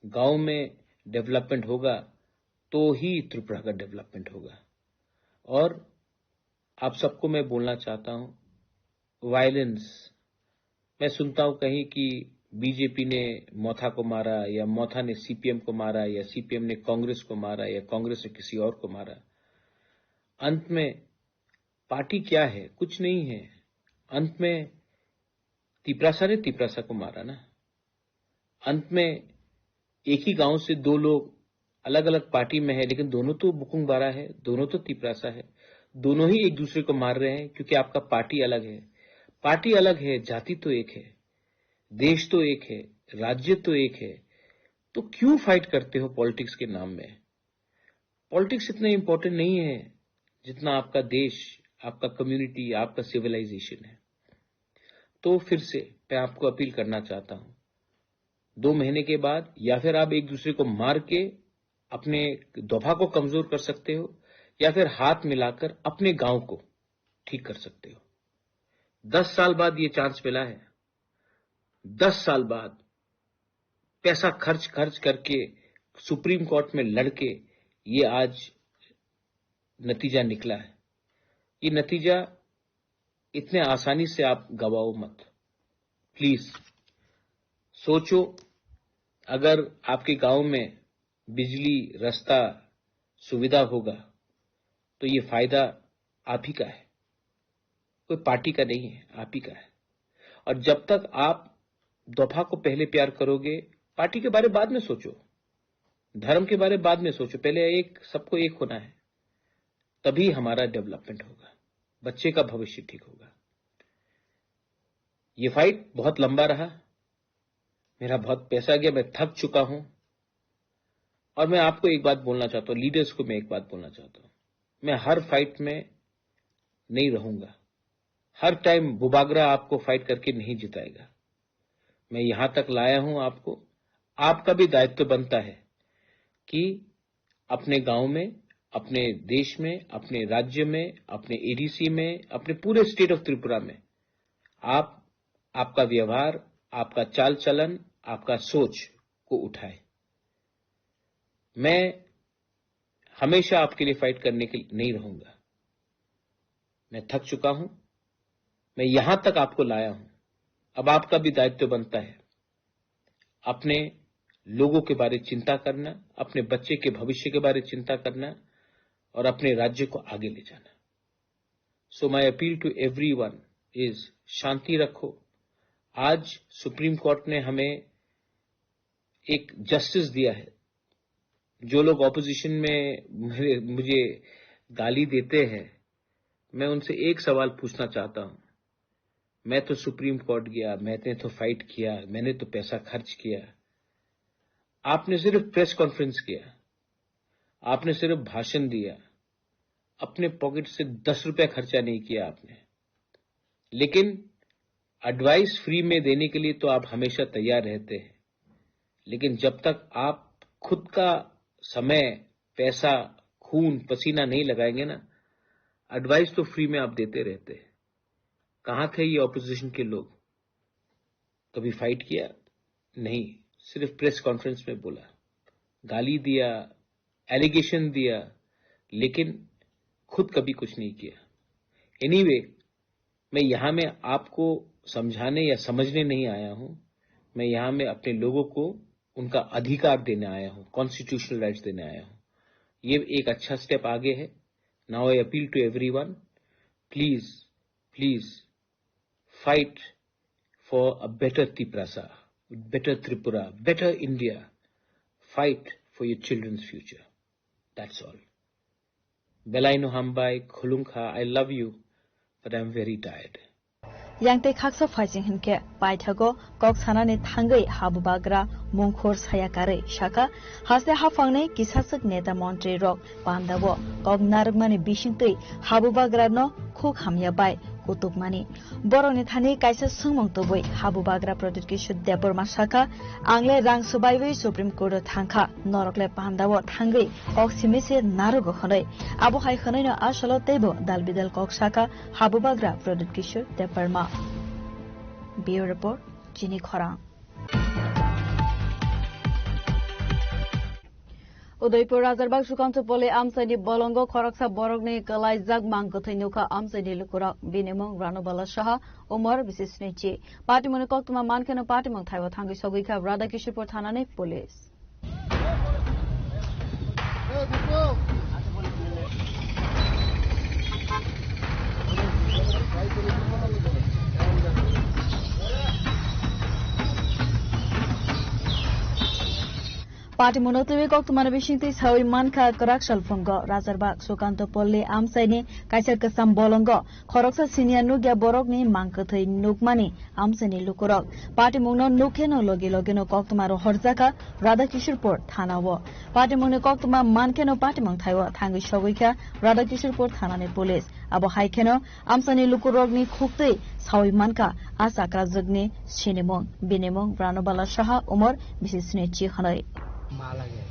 गांव में डेवलपमेंट होगा तो ही त्रिपुरा का डेवलपमेंट होगा। और आप सबको मैं बोलना चाहता हूं, वायलेंस, मैं सुनता हूं कहीं कि बीजेपी ने मोथा को मारा, या मोथा ने सीपीएम को मारा, या सीपीएम ने कांग्रेस को मारा, या कांग्रेस ने किसी और को मारा। अंत में पार्टी क्या है? कुछ नहीं है। अंत में तिप्रासा ने तिप्रासा को मारा ना। अंत में एक ही गांव से 2 लोग अलग अलग पार्टी में है, लेकिन दोनों तो बुकुंग बारा है, दोनों तो तिप्रासा है, दोनों ही एक दूसरे को मार रहे हैं, क्योंकि आपका पार्टी अलग है। पार्टी अलग है, जाति तो एक है, देश तो एक है, राज्य तो एक है, तो क्यों फाइट करते हो पॉलिटिक्स के नाम में? पॉलिटिक्स इतना इंपॉर्टेंट नहीं है जितना आपका देश, आपका कम्युनिटी, आपका सिविलाइजेशन है। तो फिर से मैं आपको अपील करना चाहता हूं, 2 महीने के बाद या फिर आप एक दूसरे को मार के अपने दफा को कमजोर कर सकते हो, या फिर हाथ मिलाकर अपने गांव को ठीक कर सकते हो। 10 साल बाद ये चांस मिला है। 10 साल बाद पैसा खर्च करके सुप्रीम कोर्ट में लड़के ये आज नतीजा निकला है, ये नतीजा इतने आसानी से आप गवाओ मत। प्लीज सोचो, अगर आपके गांव में बिजली, रास्ता, सुविधा होगा तो ये फायदा आप ही का है, कोई पार्टी का नहीं है, आप ही का है। और जब तक आप दफा को पहले प्यार करोगे, पार्टी के बारे बाद में सोचो, धर्म के बारे बाद में सोचो, पहले एक सबको एक होना है, तभी हमारा डेवलपमेंट होगा, बच्चे का भविष्य ठीक होगा। ये फाइट बहुत लंबा रहा, मेरा बहुत पैसा गया, मैं थक चुका हूं। और मैं आपको एक बात बोलना चाहता हूं, लीडर्स को मैं एक बात बोलना चाहता हूं, मैं हर फाइट में नहीं रहूंगा, हर टाइम बुबागरा आपको फाइट करके नहीं जिताएगा। मैं यहां तक लाया हूं आपको, आपका भी दायित्व बनता है कि अपने गांव में, अपने देश में, अपने राज्य में, अपने एडीसी में, अपने पूरे स्टेट ऑफ त्रिपुरा में आपका व्यवहार, आपका चाल चलन, आपका सोच को उठाए। मैं हमेशा आपके लिए फाइट करने के लिए नहीं रहूंगा, मैं थक चुका हूं, मैं यहां तक आपको लाया हूं, अब आपका भी दायित्व बनता है अपने लोगों के बारे चिंता करना, अपने बच्चे के भविष्य के बारे चिंता करना और अपने राज्य को आगे ले जाना। So my appeal to everyone is शांति रखो। आज सुप्रीम कोर्ट ने हमें एक जस्टिस दिया है। जो लोग ऑपोजिशन में मुझे गाली देते हैं, मैं उनसे एक सवाल पूछना चाहता हूं। मैं तो सुप्रीम कोर्ट गया, मैंने तो फाइट किया, मैंने तो पैसा खर्च किया, आपने सिर्फ प्रेस कॉन्फ्रेंस किया, आपने सिर्फ भाषण दिया, अपने पॉकेट से 10 रुपए खर्चा नहीं किया आपने। लेकिन एडवाइस फ्री में देने के लिए तो आप हमेशा तैयार रहते हैं, लेकिन जब तक आप खुद का समय, पैसा, खून, पसीना नहीं लगाएंगे ना, एडवाइस तो फ्री में आप देते रहते हैं। कहां थे ये ऑपोजिशन के लोग? कभी फाइट किया? नहीं, सिर्फ प्रेस कॉन्फ्रेंस में बोला, गाली दिया, एलिगेशन दिया, लेकिन खुद कभी कुछ नहीं किया। एनीवे, मैं यहां में आपको समझाने या समझने नहीं आया हूं, मैं यहां में अपने लोगों को उनका अधिकार देने आया हूं, कॉन्स्टिट्यूशनल राइट्स देने आया हूं। ये एक अच्छा स्टेप आगे है। Now I appeal to everyone, please please fight for a better Tiprasa, better Tripura, better India. Fight for your children's future. That's all. Belaino Hambai, Khulungkha, I love you, but I'm very tired. Yang te khaksa fighting hinke paithago kok sanane thangai habubagra mungkhor sayakare shaka haste hafangne kisasak neta montre rok pandabo kok narmani bishingtei habubagra no khuk hamya bai kutukmani boroni thani kaisa sungmong toboi habubagra project ki sudebor masaka angle rang subaiwei supreme court thangkha norokle pandabo thangai kok simise narugo khonai abo hai khonai no asalo tebo dalbidal kok saka habubagra project ki sudeborma Bureau Report, Jini Khorang. Udaipur Razarbag Shukanto Pole Amsani Bolongo Koraksa Borogni Kalai Zag Mangkotainuka Amsani Lukurak Binimong Ranobala Shaha Umar Bisisnichi Party Monokotuma Mankano Party Mong Taiwa Tangi Sogika Radakishipur Tanane Police. Party Monotowi kok tumana bishingti sawi manka korakshal fungo Razarbag Sukanto Polli Amsaini kaisar kesam bolongo khoroksa senior nugya borokni mangkathai nukmani Amsaini lukurok Party mungno nukheno logino kok tumaro horjaka Radakishorpur thanawo Party mungno kok tuma mankeno party mong thaiwa thangi shogika Radakishorpur thanani police abo haikeno Amsaini lukurokni khukte sawi manka asakra jugni sinimong binimong Ranobala Shaha Umar bisisne chi khanai মা লাগে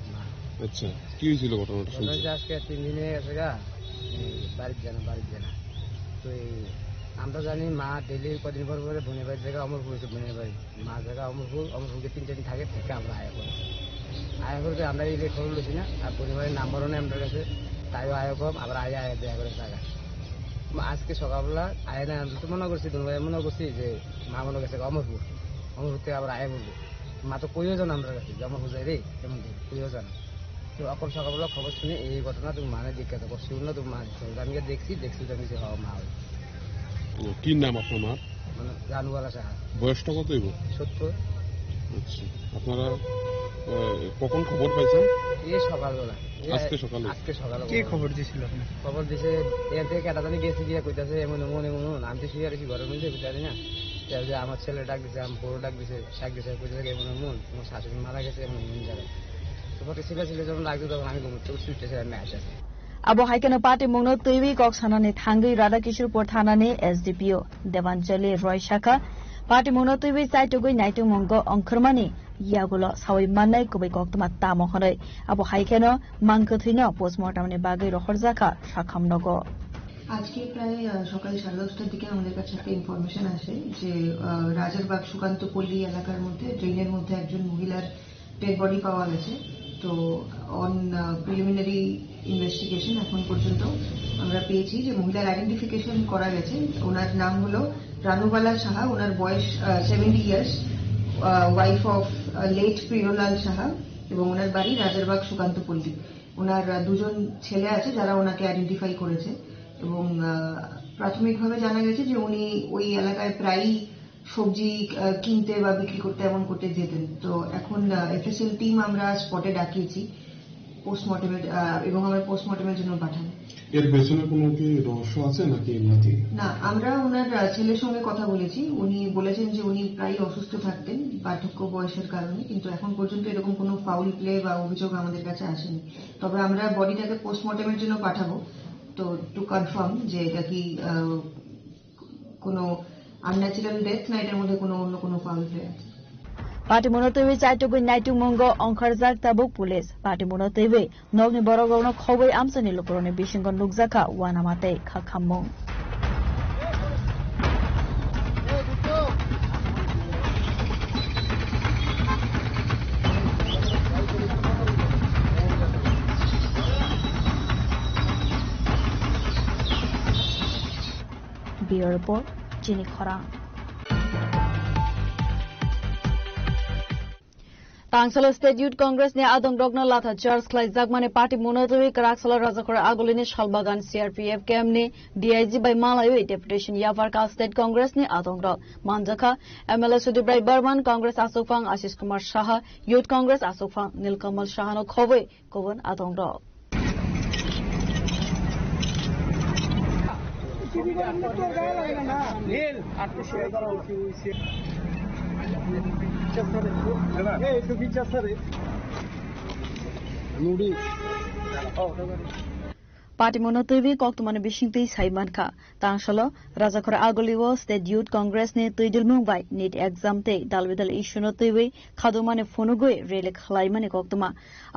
আচ্ছা কি হয়েছিল ঘটনাটা শুনছি আজকে 3 দিনে গেছে গা বাড়িতে জানা তো আমরা জানি মা ডেইলি কদিন পর পরে বনে বাড়ি জায়গা অমরপুর হয়েছে বনে বাড়ি মা জায়গা অমরপুরকে 3 দিন থাকে আমরা আয়া করে আমরা এই খবর লইছি না আর বনে বাড়ির নাম্বারও নেই আমাদের কাছে তাইও আয় কম আবার আয় দেয়া করে টাকা আজকে সকালবেলা আয় না আমি তো মনে করছি মনে করছি যে মা মনে গেছে অমরপুর থেকে আবার আয় বলবো মা তো কইও জান আমরা কাছে যে অমরপুর যাই রে কেমন কইও জান তো এখন সকালবেলা খবর শুনে এই ঘটনা তুমি মানে জিজ্ঞাসা করছি না তুমি মা আমি দেখছি তো আমি যে মা কি নাম আপনার মা? মানে রানুবালা সাহা। বয়সটা কত? 70। আচ্ছা, আপনারা কখন খবর পাইছেন? এই সকালবেলা। আজকে সকালে কি খবর দিয়েছিল? খবর দিয়েছে এর থেকে কেটা জানি গেছে গিয়ে কইতাছে এমন আমি তো শুয়ে আর কি ঘরের মধ্যে জানি না যে আমার ছেলে ডাক দিছে আমার বড় ডাক দিছে শাক দিছে কইতাছে এমন তোমার শাশুড়ি মারা গেছে এমন জায়গায় তোমাকে ছেলে যখন ডাক দিত তখন আমি ঘুমোতে ছুটতেছে আমি আসে abo haikana party mongno tui kok sanane thangai Radhakishorpur thanane SDPO Devanjali Roy Shaka party mongno tui saitugoi naitu mongo ongkhormani yagulo sawai manai kubai koktama tamo hore abo haikana mangkthino postmortem ne bagai rohorjaka shakhamnogo আজকে প্রায় সকাল 10:30টার দিকে আমাদের কাছে একটা information আসে যে রাজারবাগ সুকান্তপল্লী এলাকার মধ্যে ড্রেনের মধ্যে একজন মহিলার ডেড বডি পাওয়া গেছে। তো অন প্রিলিমিনারি ইনভেস্টিগেশন এখন পর্যন্ত আমরা পেয়েছি যে মহিলার আইডেন্টিফিকেশন করা গেছে। ওনার নাম হলো রানুবালা সাহা, ওনার বয়স 70 years, wife of late Priyalal Saha এবং ওনার বাড়ি রাজারবাগ সুকান্তপল্লী। ওনার দুজন ছেলে আছে যারা ওনাকে আইডেন্টিফাই করেছে এবং প্রাথমিকভাবে জানা গেছে যে উনি ওই এলাকায় প্রায়ই সবজি কিনতে বা বিক্রি করতে এমন করতে যেতেন। তো এখন এফএসএল টিম আমরা স্পটে ডাকিয়েছি পোস্টমর্টেমের এবং আমরা পোস্টমর্টেমের জন্য পাঠাবো। এর পেছনে কোনো কি রহস্য আছে নাকি এমনিতেই? না, আমরা ওনার ছেলের সঙ্গে কথা বলেছি, উনি বলেছেন যে উনি প্রায় অসুস্থ থাকতেন বার্ধক্য বয়সের কারণে, কিন্তু এখন পর্যন্ত এরকম কোনো ফাউল প্লে বা অভিযোগ আমাদের কাছে আসেনি। তবে আমরা বডিটাকে পোস্টমর্টেমের জন্য পাঠাবো তো টু কনফার্ম যে এটা কি কোনো আনন্যাচারাল ডেথ না এটার মধ্যে কোনো অন্য কোনো ফাউল প্লে আছে। Party monotoi chaitugoi naitu mongo ongkharjak tabuk police party monotoi nogni borogorno khoboi amsani lokoroni bisingon nukjaka wanamate khakhammong Bureau Report Jini Khorang Tangsala State Youth Congress ne Adong Rogna Latha Charles Clay Zagmane Party Monotoi Karaksala Rajakora Agolini Shalbagan CRPF KM ne DIG by Malawi Deputation Yavarka State Congress ne Adong Rog Manjaka MLA Sudibrai Burman Congress Asofang Ashish Kumar Shaha Youth Congress Asofang Nilkamal Shahano Khoboi Kovan Adong Rog Party monotoi koktumane bisingtei saimanka tangsalo rajakora agoliwo State Youth Congress ne tuidil mungbai NEET exam te dalbidal issuno tuiwi khadumane phonugoi rally khlaimane koktuma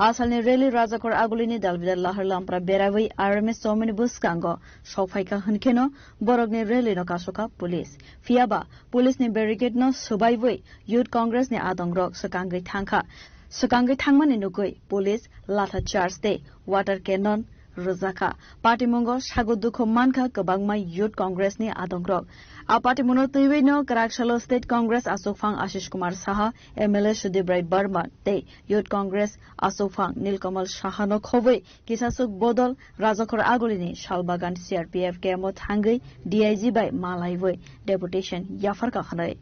asalne rally rajakora agolini dalbidal lahar lampra berawai RMS somini buskango sophaika hunkheno borogne rally no kasoka police fiaba police ne barricade no subaiwai Youth Congress ne adongrok sakangai thangmane nugoi police latha charge te water cannon Rojaka Party Mongo Shagudukho Manka Kabangma Youth Congress ni Adongrok A Party Monotoi no Karaksalo State Congress Asofang Ashish Kumar Saha MLA Sudibrai Burman Te Youth Congress Asofang Nilkamal Shahano Khoboi Kisasuk Bodol Rajakor Agolini Shalbagan CRPF Kemo Thangai DIG by Malawi Deputation Yafarka Khanai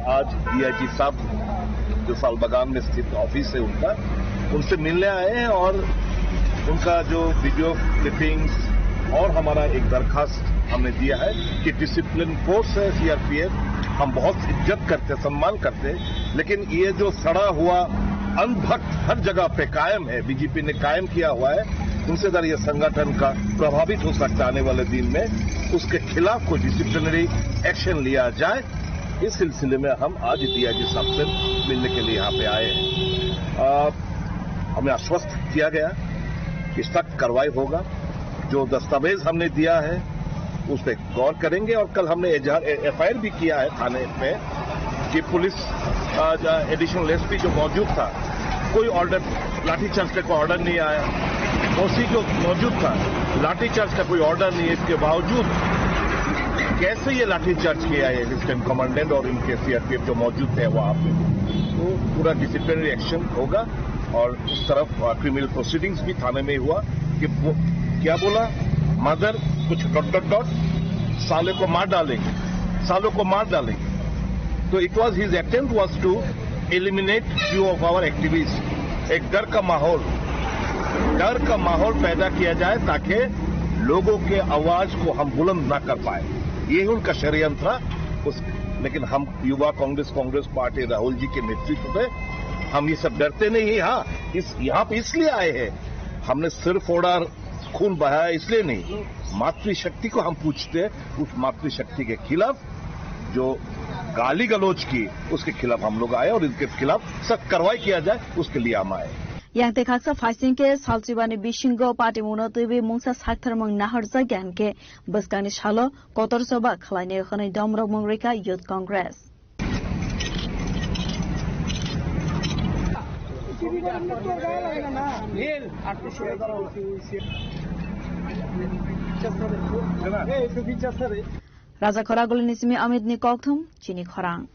आज DIG साहब जो सालबागान में स्थित office है उनसे मिलने आए हैं और उनका जो वीडियो क्लिपिंग्स और हमारा एक दरखास्त हमने दिया है कि डिसिप्लिन फोर्स है CRPF, हम बहुत इज्जत करते सम्मान करते, लेकिन ये जो सड़ा हुआ अंधभक्त हर जगह पे कायम है, बीजेपी ने कायम किया हुआ है, उनसे अगर ये संगठन का प्रभावित हो सकता आने वाले दिन में उसके खिलाफ कोई डिसिप्लिनरी एक्शन लिया जाए। इस सिलसिले में हम आज DIG साहब से मिलने के लिए यहाँ पे आए हैं। हमें आश्वस्त किया गया कि सख्त कार्रवाई होगा, जो दस्तावेज हमने दिया है उस पर गौर करेंगे और कल हमने FIR भी किया है थाने में कि पुलिस एडिशनल SP जो मौजूद था कोई ऑर्डर लाठीचार्ज का कोई ऑर्डर नहीं आया, ओसी जो मौजूद था, लाठीचार्ज का कोई ऑर्डर नहीं है, इसके बावजूद कैसे ये लाठीचार्ज किया है असिस्टेंट कमांडेंट और इनके सीआरपीएफ जो मौजूद थे वहां पे, तो पूरा डिसिप्लिनरी एक्शन होगा। और उस तरफ क्रिमिनल प्रोसीडिंग्स भी थाने में हुआ कि वो क्या बोला, मदर कुछ डॉट साले को मार डालेंगे, सालों को मार डालेंगे। तो it was his attempt was to eliminate few of our activist. एक डर का माहौल पैदा किया जाए ताकि लोगों के आवाज को हम बुलंद ना कर पाए, ये उनका षड्यंत्र था। लेकिन हम युवा कांग्रेस पार्टी राहुल जी के नेतृत्व में हम ये सब डरते नहीं। हाँ, यहाँ पे इसलिए आए हैं, हमने सिर फोड़ा खून बहाया इसलिए नहीं, मातृशक्ति को हम पूछते हैं। उस मातृशक्ति के खिलाफ जो गाली गलौज की, उसके खिलाफ हम लोग आए और इनके खिलाफ सख्त कार्रवाई किया जाए, उसके लिए हम आए। yang te khaksa faising ke salchibani bishingo party mono tebe mungsa sakthar mang naharja gyan ke baskani shalo kotor soba khlaine khane domrok mongrika youth congress raja khora gol nismi amit ni kokthum chini khorang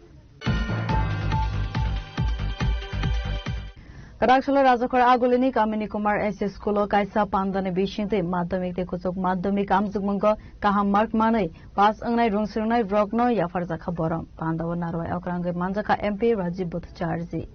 Karakshalo Rajakhora Agulini Kamini Kumar SS School Kaisa Pandane Bishinte Madhyamik te Kuchuk Madhyamik Amjugmungko Kaham Mark Manai Pas Angnai Rungsurungnai Rokno Yafarjaka Borom Pandawa Narwai Okrangai Manjaka MP Rajiv Bhattacharjee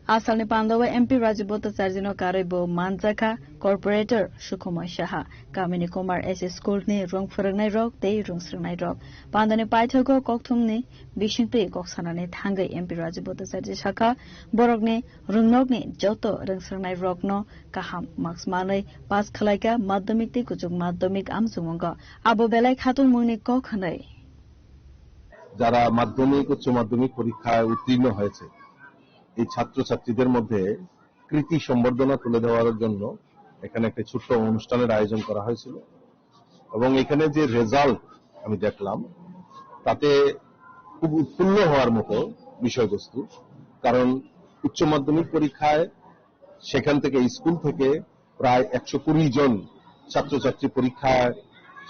Asalni Pandawa MP Rajiv Bhattacharjee no Karaibo Manjaka Corporator Sukumar Shaha Kamini Kumar SS School ni Rungfurangnai Rok Tei Rungsurungnai Rok Pandane Paithoko Kokthumni Bishinte Koksanani Thangai MP Rajiv Bhattacharjee Shaka Borokni Rungnokni Joto Rungsurungnai Rokno Kaham Marks Manai Pas Khalaika Madhyamik te Kuchuk Madhyamik Amjugmungko Abo Belai Khatun Mungni Kokhanai যারা মাধ্যমিক উচ্চ মাধ্যমিক পরীক্ষায় উত্তীর্ণ হয়েছে এই ছাত্রছাত্রীদের মধ্যে কৃতি সম্বর্ধনা তুলে দেওয়ার জন্য এখানে একটা ছোট্ট অনুষ্ঠানের আয়োজন করা হয়েছিল এবং এখানে যে রেজাল্ট আমি দেখলাম তাতে খুব উৎফুল্ল হওয়ার মতো বিষয়বস্তু কারণ উচ্চ মাধ্যমিক পরীক্ষায় সেখান থেকে স্কুল থেকে প্রায় 120 জন ছাত্রছাত্রী পরীক্ষায়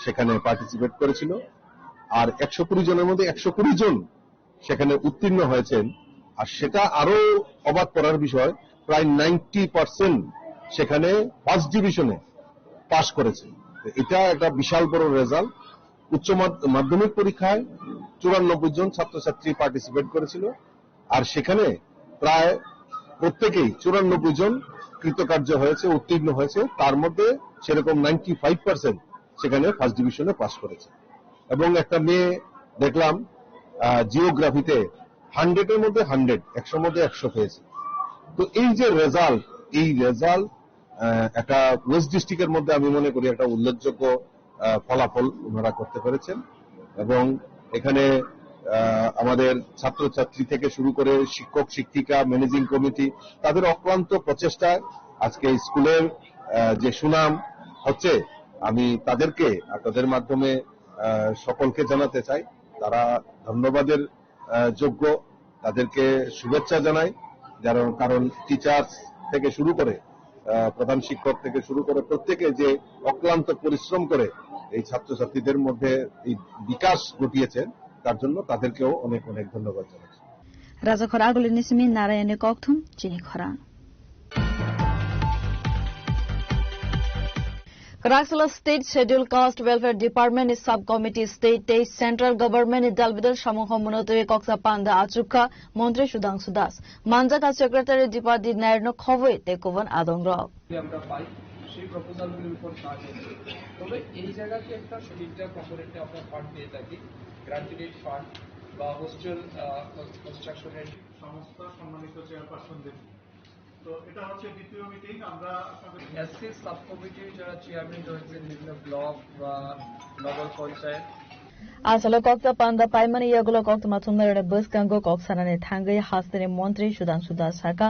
সেখানে পার্টিসিপেট করেছিল আর 120 জনের মধ্যে 120 জন সেখানে উত্তীর্ণ হয়েছেন আর সেটা আরো অবাক করার বিষয় প্রায় 90% সেখানে ফার্স্ট ডিভিশনে পাস করেছে এটা একটা বিশাল বড় রেজাল্ট উচ্চ মাধ্যমিক পরীক্ষায় 94 জন ছাত্রছাত্রী পার্টিসিপেট করেছিল আর সেখানে প্রায় প্রত্যেকেই 94 জন কৃতকার্য হয়েছে উত্তীর্ণ হয়েছে তার মধ্যে সেরকম 95% সেখানে ফার্স্ট ডিভিশনে পাস করেছে এবং একটা মেয়ে দেখলাম জিওগ্রাফিতে 100 এর মধ্যে 100 100 মধ্যে 100 পেয়েছে তো এই যে রেজাল্ট একটা ওয়েস্ট ডিস্ট্রিক্টের মধ্যে আমি মনে করি একটা উল্লেখযোগ্য ফলাফল ওনারা করতে পেরেছেন এবং এখানে আমাদের ছাত্রছাত্রী থেকে শুরু করে শিক্ষক শিক্ষিকা ম্যানেজিং কমিটি তাদের অক্লান্ত প্রচেষ্টায় আজকে স্কুলের যে সুনাম হচ্ছে আমি তাদেরকে আপনাদের মাধ্যমে সকলকে জানাতে চাই তারা ধন্যবাদের যোগ্য তাদেরকে শুভেচ্ছা জানাই কারণ টিচার্স থেকে শুরু করে প্রধান শিক্ষক থেকে শুরু করে প্রত্যেকে যে অক্লান্ত পরিশ্রম করে এই ছাত্রছাত্রীদের মধ্যে এই বিকাশ ঘটিয়েছেন তার জন্য তাদেরকেও অনেক অনেক ধন্যবাদ জানাচ্ছি রাজাখরা আগুলি নিসমি নারায়ণে ককথুম চিনি খরা Karakshalo State Scheduled Caste Welfare Department is Subcommittee State Day Central Government is Dalbidal Shamuho Monotoe Koksa Panda Achukha Montri Sudhanshu Das Manjaka Secretary Department Nairno Khoboi Tekovan Adong Rock আমরা পাই সেই প্রপোজালগুলোর উপর কাজ হচ্ছে তবে এই জায়গাতে একটা সুবিধা কম্পোনেন্টে আমরা ফান্ড পেয়ে থাকি গ্র্যাজুয়েট ফান্ড বা হোস্টেল কনস্ট্রাকশনের সংস্থা সম্মানিত চেয়ারপারসনদের তো এটা হচ্ছে দ্বিতীয় মিটিং আমরা এসসি সাব কমিটির যারা চেয়ারম্যান রয়েছেন বিভিন্ন ব্লক বা নগর panchayat Asalo kokta panda paimani yagulo kokta matumnare buskango koksanane thangai hastene montri Sudhanshu Das Saka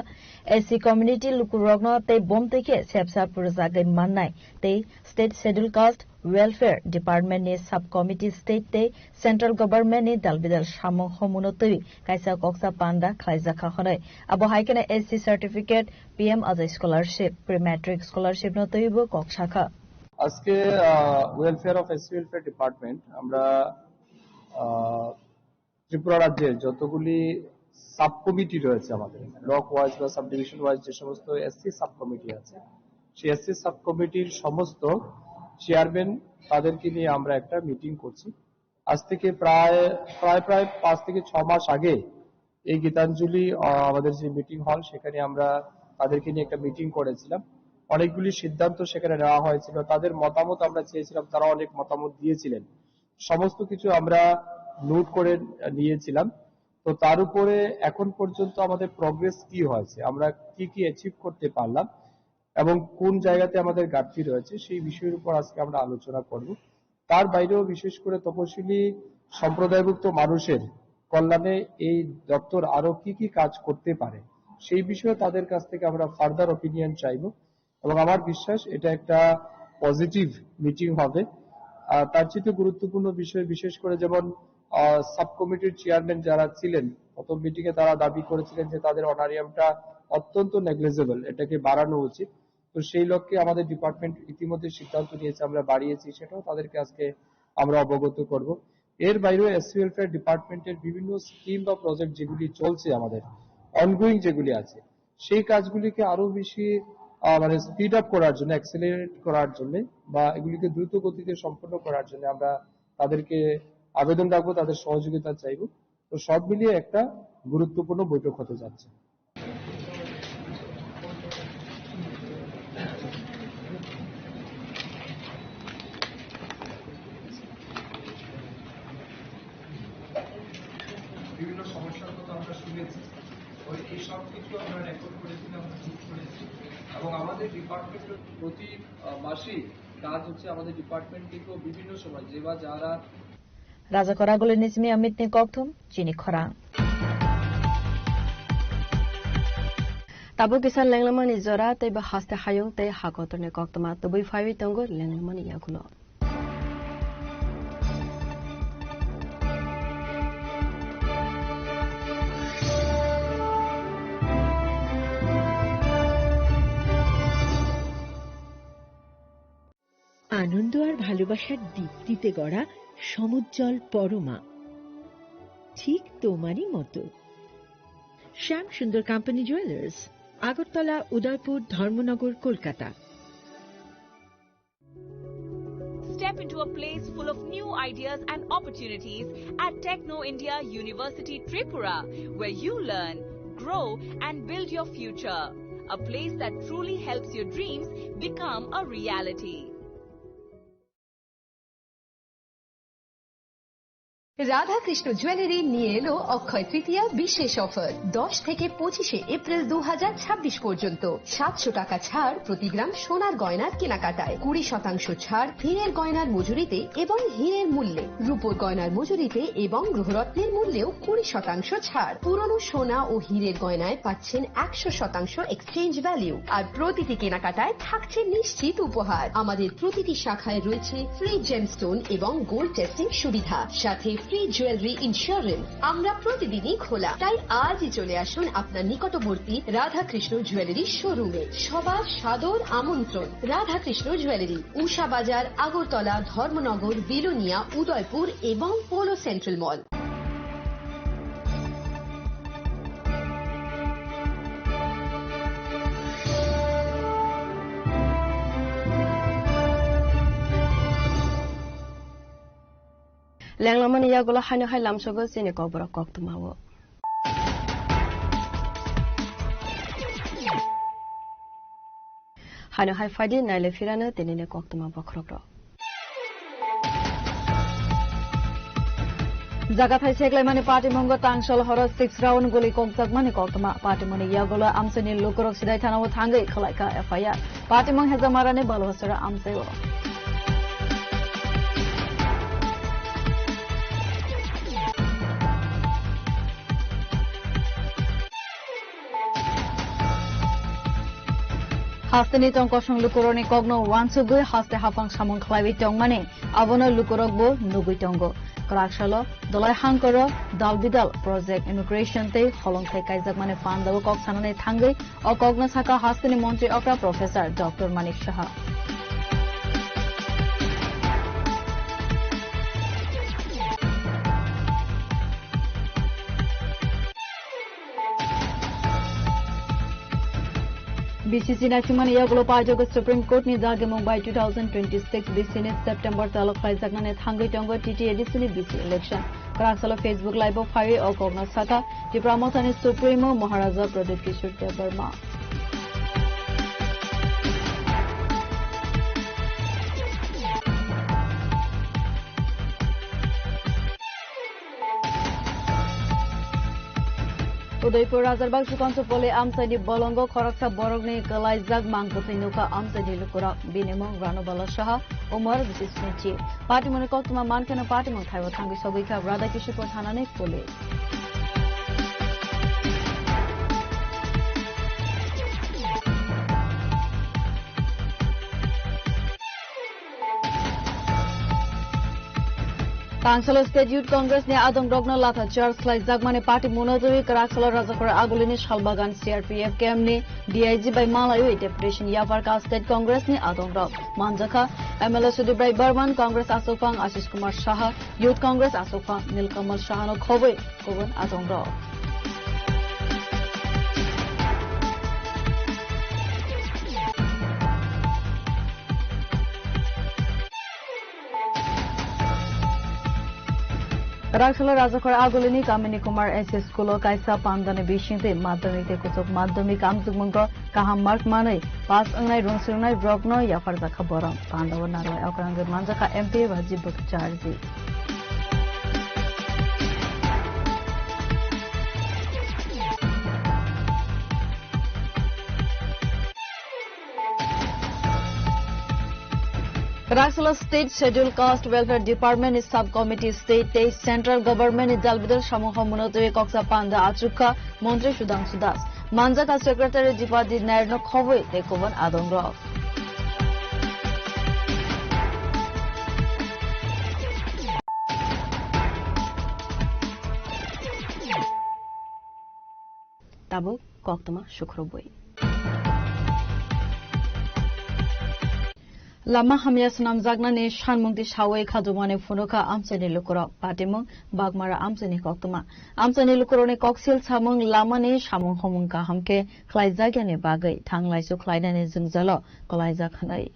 SC community lukurogno te bomteke sepsa purzagai mannai te state schedule caste welfare department ni subcommittee state te central government ni dalbidal samong homunotui kaisa koksa panda khaizakha khonai abo haikene SC certificate PM as a scholarship pre-matric scholarship no toibo kokshakha আজকে welfare of SC welfare department আমরা ত্রিপুরা রাজ্যের যতগুলি sub committee রয়েছে আমাদের block wise বা sub division wise যে সমস্ত SC sub committee আছে সেই এসসি সাব কমিটির সমস্ত চেয়ারম্যান তাদেরকে নিয়ে আমরা একটা মিটিং করছি আজ থেকে প্রায় 5 থেকে 6 মাস আগে এই গীতাঞ্জলি আমাদের যে মিটিং হল সেখানে আমরা তাদেরকে নিয়ে একটা মিটিং করেছিলাম অনেকগুলি সিদ্ধান্ত সেখানে নেওয়া হয়েছিল তাদের মতামত আমরা চেয়েছিলাম তারা অনেক মতামত দিয়েছিলেন সমস্ত কিছু আমরা নোট করে নিয়েছিলাম তো তার উপরে এখন পর্যন্ত আমাদের প্রগ্রেস কি হয়েছে আমরা কি কি অ্যাচিভ করতে পারলাম এবং কোন জায়গাতে আমাদের ঘাটতি রয়েছে সেই বিষয়ের উপর আজকে আমরা আলোচনা করব তার বাইরেও বিশেষ করে তপশিলি সম্প্রদায়ভুক্ত মানুষের কল্যাণে এই দপ্তর আরো কি কি কাজ করতে পারে সেই বিষয়ে তাদের কাছ থেকে আমরা ফার্দার অপিনিয়ন চাইব এবং আমার বিশ্বাস এটা একটা পজিটিভ মিটিং হবে তার চেয়ে গুরুত্বপূর্ণ বিষয় বিশেষ করে যেমন সাব কমিটির চেয়ারম্যান যারা ছিলেন প্রথম মিটিং এ তারা দাবি করেছিলেন যে তাদের অনারিয়ামটা অত্যন্ত নেগলিজেবল এটাকে বাড়ানো উচিত তো সেই লক্ষ্যে আমাদের ডিপার্টমেন্ট ইতিমধ্যে সিদ্ধান্ত নিয়েছে আমরা বাড়িয়েছি সেটাও তাদেরকে আজকে আমরা অবগত করব এর বাইরেও এসসি ওয়েলফেয়ার ডিপার্টমেন্টের বিভিন্ন স্কিম বা প্রজেক্ট যেগুলি চলছে আমাদের অনগোয়িং যেগুলি আছে সেই কাজগুলিকে আরো বেশি মানে স্পিড আপ করার জন্য অ্যাক্সেলারেট করার জন্য বা এগুলিকে দ্রুত গতিতে সম্পন্ন করার জন্য আমরা তাদেরকে আবেদন রাখবো তাদের সহযোগিতা চাইব তো সব মিলিয়ে একটা গুরুত্বপূর্ণ বৈঠক হতে যাচ্ছে বিভিন্ন সমস্যার কথা আমরা শুনেছি এই সব কিছু আমরা রেকর্ড করেছি আমরা নোট করেছি এবং আমাদের ডিপার্টমেন্টের প্রতি মাসিক কাজ হচ্ছে আমাদের ডিপার্টমেন্ট থেকেও বিভিন্ন সময় যেবা যারা রাজা করাগুলি নিজমি অমিত নি kokthum chini khorang tabo kisan lenglamani jora tei ba haste hayong tei hakotone koktoma tobui phaiwi tongo lenglamani yakulo আনন্দ আর ভালোবাসার দীপ্তিতে গড়া সমুজ্জ্বল পরমা ঠিক তোমারই মতো শ্যাম সুন্দর company jewellers Agartala Udaipur Dharmanagar Kolkata Step into a place full of new ideas and opportunities at Techno India University Tripura where you learn, grow and build your future. A place that truly helps your dreams become a reality. Radhakrishna jewellery নিয়ে এলো অক্ষয় তৃতীয়া বিশেষ offer 10 থেকে 25 April 2026 পর্যন্ত 700 টাকা ছাড় প্রতি গ্রাম সোনার গয়নার কেনাকাটায় 20% ছাড় হীরের গয়নার মজুরিতে এবং হীরের মূল্যে রূপোর গয়নার মজুরিতে এবং গ্রহরত্নের মূল্যেও 20% ছাড় পুরনো সোনা ও হীরের গয়নায় পাচ্ছেন 100% এক্সচেঞ্জ ভ্যালু আর প্রতিটি কেনাকাটায় থাকছে নিশ্চিত উপহার আমাদের প্রতিটি শাখায় রয়েছে ফ্রি জেমস্টোন এবং গোল্ড টেস্টিং সুবিধা সাথে ফ্রি জুয়েলারি ইন্স্যুরেন্স আমরা প্রতিদিনই খোলা তাই আজই চলে আসুন আপনার নিকটবর্তী রাধাকৃষ্ণ জুয়েলারি শোরুমে সবার সাদর আমন্ত্রণ রাধাকৃষ্ণ জুয়েলারি উষা বাজার আগরতলা ধর্মনগর বিলোনিয়া উদয়পুর এবং polo central mall lenglamani yagulo haino hai lamsogo chini kobra koktumawo haino hai fadi naile firana tenine koktuma bokrokro jaga thai seklai mani party mongo tangsol horo 6 round goli kokjak mani koktuma party mani yagulo amseni lokorok sidai thanawo thangai khalaika FIR party mong hejamarani balhosara amsego Hastani tong kosong lukuroni kogno wansugui haste hapang samong khlaiwi tong mane abono lukurokbo nugui tongo Krakshalo dolai hangkoro dalbidal project immigration te holong thai kaijak mane fandawo kok sanane thangai o kogna saka hastani mantri okra professor Dr. Manik Shaha BCC Nachuman Yagulo Pajogo Supreme Court ni Dage Mumbai 2026 BC ne September talok Faizak ne Thangai Tongo TT edition BC election Kraksalo Facebook live of Fire o Kogna Saka Dipramotani Supremo Maharaja Pradip Kishore Devarma Udaipur Rajarbaগ Sukanto Pole Amsani Bolongo Koraksa Borogni Kalaizag Mangkothinuka Amsani Lukura Binemo Ranobala Shaha Umar Bisisnichi Party Monokotuma Mankana Party Monthaiwa Thangi Sogika Radha Kishore Thanane Pole Tangsalo State Youth Congress ne Adong Rogna Latha Charles Lai Zagmane Party Monodori Karaksalo Rajakora Agulini Shalbagan CRPF KM ne DIG by Malayu Deputation Yavarka State Congress ne Adong Rog Manjaka MLA Sudibrai Burman Congress Asofang Ashish Kumar Shaha Youth Congress Asofang Nilkamal Shahano Khoboi Koban Adong Rog Karaksalo Rajakora Agulini Kamini Kumar SS School Kaisa Pandane Bishinte Madhyamik te Kusuk Madhyamik Amjugmungko Kaham Mark Manai Pas Angnai Rungsungnai Brogno Yafarjaka Boram Pandawa Narwai Okrangir Manjaka MP Wajib Charji Karaksalo State Scheduled Caste Welfare Department is Subcommittee State Day Central Government is Dalbidal Shamuha Munotwe Koksa Panda Achukha Montri Sudang Sudas Manjaka Secretary Dipadi Nairno Khoboi Tekovan Adong Rog Tabo Koktama Shukroboi Lama Hamya Sunam Zagna ne Shanmungti Shawai Khadumane Funuka Amsani Lukura Patimung Bagmara Amsani Koktuma Amsani Lukurone Koksil Samung Lama ne Shamung Homunka Hamke Klaizaga ne Bagai Tanglai Su Klaida ne Zungzalo Kolaiza Khanai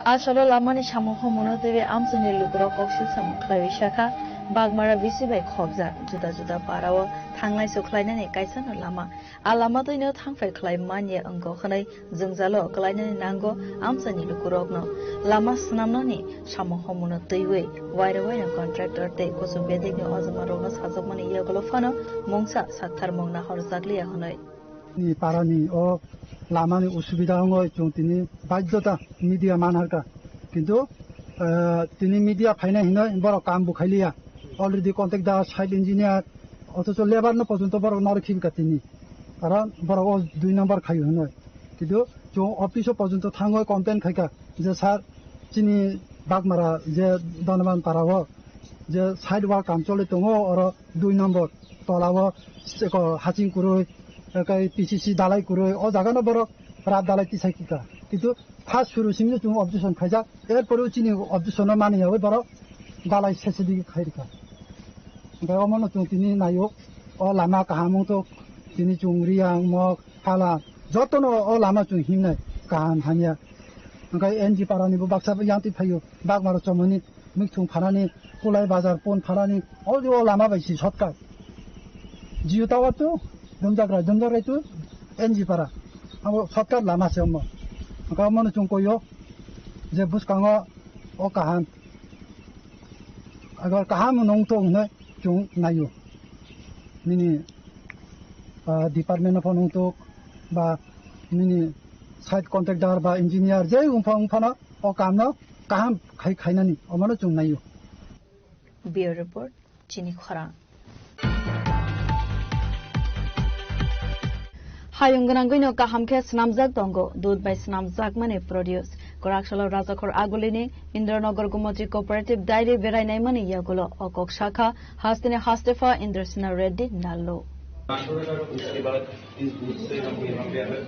Asalo Lamani Shamuho Monotewe Amsani Lukro Koksil Samuklawi Shaka Bagmara Visi by Khobza Juda Juda Parawa Tanglai Suklainani Kaisano Lama Alama to no Tangfai Klai Mania Ungo Hanai Zungzalo Klainani Nango Amsani Lukurogno Lama Snamnoni Shamuho Monotewe Wide away and contractor take was a bedding Ozamaronas Hazamani Yagolofano Mongsa Satar Mona Horzaglia Hanai Parani or Lamani Usubidango Juntini Bajota Media Manaka Kinto Tini Media Pina in Borokambu Kalia already contact the site engineer also labor no Posunto Norkim Katini around Borogos do number Kayuno Kido Jo official Posunto Tango content Kaka just had Chini Bagmara Je Donovan Parawa Je sidewalk Amsole Tongo or do number Tolawa Hachin Kuru PCC Dalai Kuru or Dagano Boro Rad Dalai Tisakika. Kitu fast through similar to objection Kaja, air producing objection money away Boro Dalai Sesedi Kaika. The Omono Tini Nayo or Lama Kahamoto, Tini Chungria, Mo Kala, Zotono or Lama to him, Kahan Hanya. Okay, NG Parani Baksa Yanti Payo, Bagmar Somoni, Mixum Parani, Pulai Bazar, Pon Parani, all the old Lama is shortcut. Jio tower তো জমজাগ্রা itu NG para amo shortcut lama se mo ka mo chung ko yo je bus kango o kahan agar kaham nong tong na chung na yo mini department of nong to ba mini site contractor ba engineer je umphang phana o kam no kaham khai na ni amano chung na yo Bureau report Chini Khorang Hayunganangino kahamke snamjak tongo dud by snamjak mane produce Korakshalo Rajakhor Agulini Indranagar Gumotri Cooperative Dairy Verai Naimani Yagulo Okok Shakha Hastine Hastefa Indrasina Reddy Nallo उसके बाद इस दूध से हम यहाँ पे अगर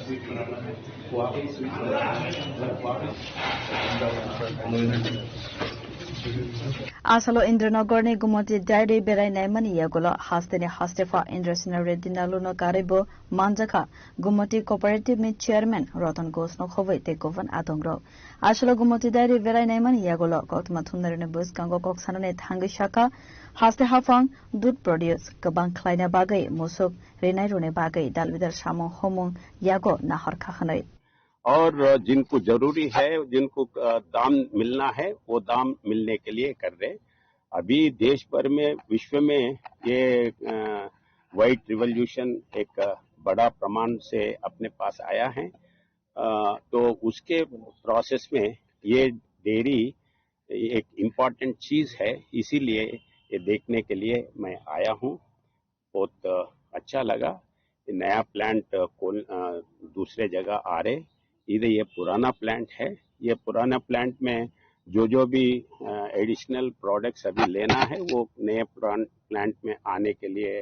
sweet बनाना है वो आप ही sweet Asalo Indranagar ne Gumoti Dairy Verai Naimani Yagulo Hastine Hastefa Indrasina Reddy Nallo no Karibo Manjaka Gumoti Cooperative Meet Chairman Rotan Gosno Khowai Tekovan Atongro Asalo Gumoti Dairy Verai Naimani Yagulo Gautama Thundarine Bus Kango Koksanane Thangi Shaka Haste Hafang Dud Produce Kabang Klaina Bagai Musuk Renai Rune Bagai Dalvidar Shamong Homong Yago Nahar Kakhanai और जिनको जरूरी है जिनको दाम मिलना है वो दाम मिलने के लिए कर रहे अभी देश भर में विश्व में ये व्हाइट रिवॉल्यूशन एक बड़ा प्रमाण से अपने पास आया है तो उसके प्रोसेस में ये डेयरी एक इम्पोर्टेंट चीज है इसीलिए ये देखने के लिए मैं आया हूँ बहुत अच्छा लगा नया प्लांट दूसरे जगह आ रहे इधर ये पुराना प्लांट है ये पुराना प्लांट में जो भी एडिशनल प्रोडक्ट्स अभी लेना है वो नए प्लांट में आने के लिए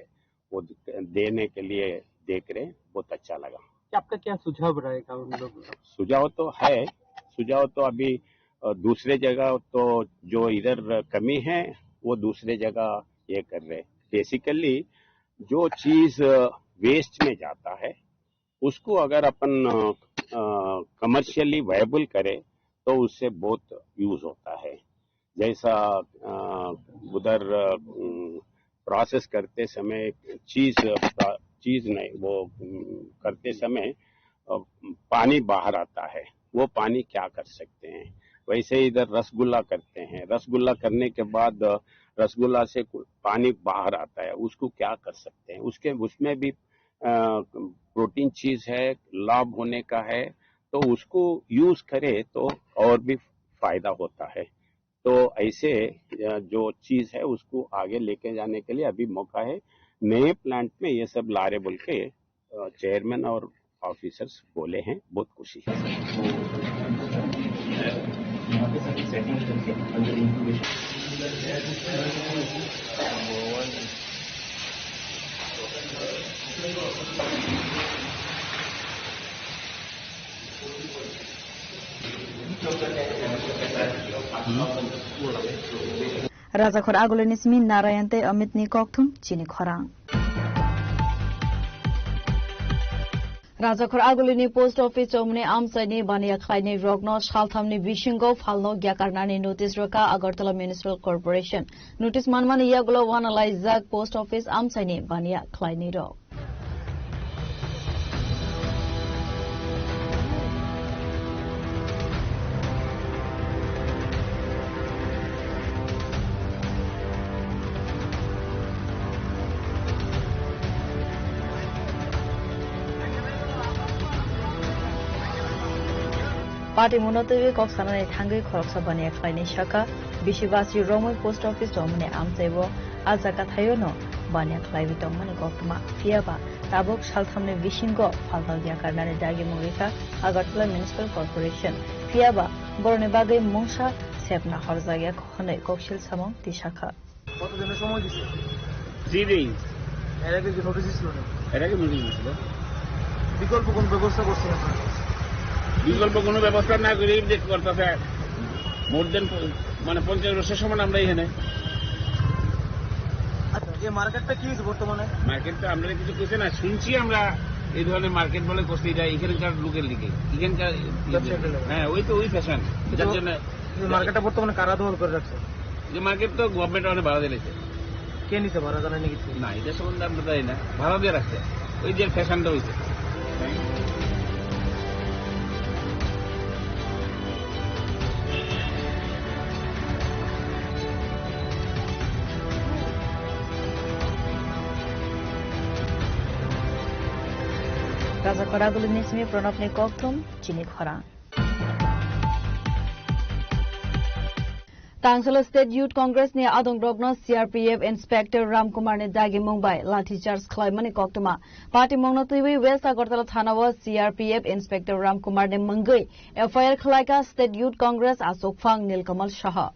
वो देने के लिए देख रहे हैं बहुत अच्छा लगा आपका क्या सुझाव रहेगा उन लोगों का सुझाव तो है सुझाव तो अभी दूसरे जगह तो जो इधर कमी है वो दूसरे जगह ये कर रहे बेसिकली जो चीज वेस्ट में जाता है उसको अगर अपन कमर्शियली वायबल करे तो उससे बहुत यूज होता है जैसा उधर प्रोसेस करते समय चीज नहीं वो करते समय पानी बाहर आता है वो पानी क्या कर सकते हैं वैसे इधर रसगुल्ला करते हैं रसगुल्ला करने के बाद रसगुल्ला से पानी बाहर आता है उसको क्या कर सकते हैं उसमें भी प्रोटीन चीज है लाभ होने का है तो उसको यूज करे तो और भी फायदा होता है तो ऐसे जो चीज है उसको आगे लेके जाने के लिए अभी मौका है नए प्लांट में ये सब ला रहे बोल के चेयरमैन और ऑफिसर्स बोले हैं बहुत खुशी है Rajakhor Agulini Smin Narayante Amitni Kokthum Chini Khorang Rajakhor Agulini Post Office Omne Amsani Bania Klaini Rogno Shalthamni Vishingo Falno Gyakarnani Notice Roka Agartala Municipal Corporation Notice Manmani Yagulo Wanalizak Post Office Amsani Bania Klaini Rog Party Monotovi Koksanane Tangi Koroksabanea Kleine Shaka, Bishivasi Roman Post Office Domine Amsevo, Azakatayono, Bania Clive Domani Gokma, Fiaba, Tabok Shalthamne Vishingo, Faltagia Karnane Dagi Morika, Agartala Municipal Corporation, Fiaba, Bornebage Monsha, Sepna Horzagia Kohane Kokshil Samon, Tishaka. কত দিনের সময় দিছে 3 days এর আগে কি notice ছিল না এর আগে নোটিস ছিল বিকল্প কোন ব্যবস্থা করছেন আপনারা বিকল্প কোনো ব্যবস্থা না করে ইনজেক্ট করতেছে মোর দেন মানে 50 বছরের সমান আমরা এখানে আচ্ছা এই মার্কেটটা কি হইছে বর্তমানে মার্কেটটা আমরা কিছু কিছু না শুনছি আমরা এই ধরনের মার্কেট বলে করতে এটা এখানকার লোকের দিকে এখানকার হ্যাঁ ওই তো ওই ফ্যাশন যার জন্য এই মার্কেটটা বর্তমানে কারা দখল করে রাখছে যে মার্কেট তো গভর্নমেন্ট অনেক বাধা দিয়েছে কে নিতে ভাড়া জানেন নাকি? না, এটা সম্বন্ধে আমরা জানি না, ভাড়া দিয়ে রাখছে, ওই যে ফ্যাশনটা হয়েছে। Raja Koragulu Nismi Pranab ni Kokthum Chini Khorang. Tangsala State Youth Congress ni Adong Rogno CRPF Inspector Ram Kumar ni Dagi Mumbai Lathi Charge Klaimani Koktuma Party Mongno Tiwi West Agartala Thanawa CRPF Inspector Ram Kumar ni Mangai FIR Khlaika State Youth Congress Asok Phang Nilkamal Shah.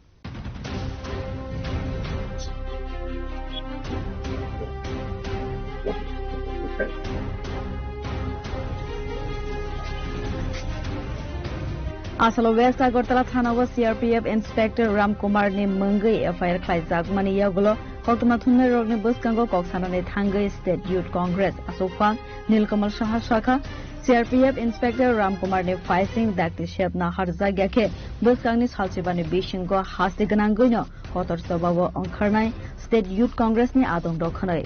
Asalo West Agartala Thanawa CRPF Inspector Ram Kumar ni Mangai FIR Khlaijak mani yagulo Koktuma Thunna Rogni Buskango Koksana ni Thangai State Youth Congress Asokphang Nilkamal Shah Shakha CRPF Inspector Ram Kumar ni Faising Dakti Shepna Harza Gyake Buskangni Salchibani Bishingo Hasti Ganangoino Kotor Sobawo Onkharnai State Youth Congress ni Adong Dokhanai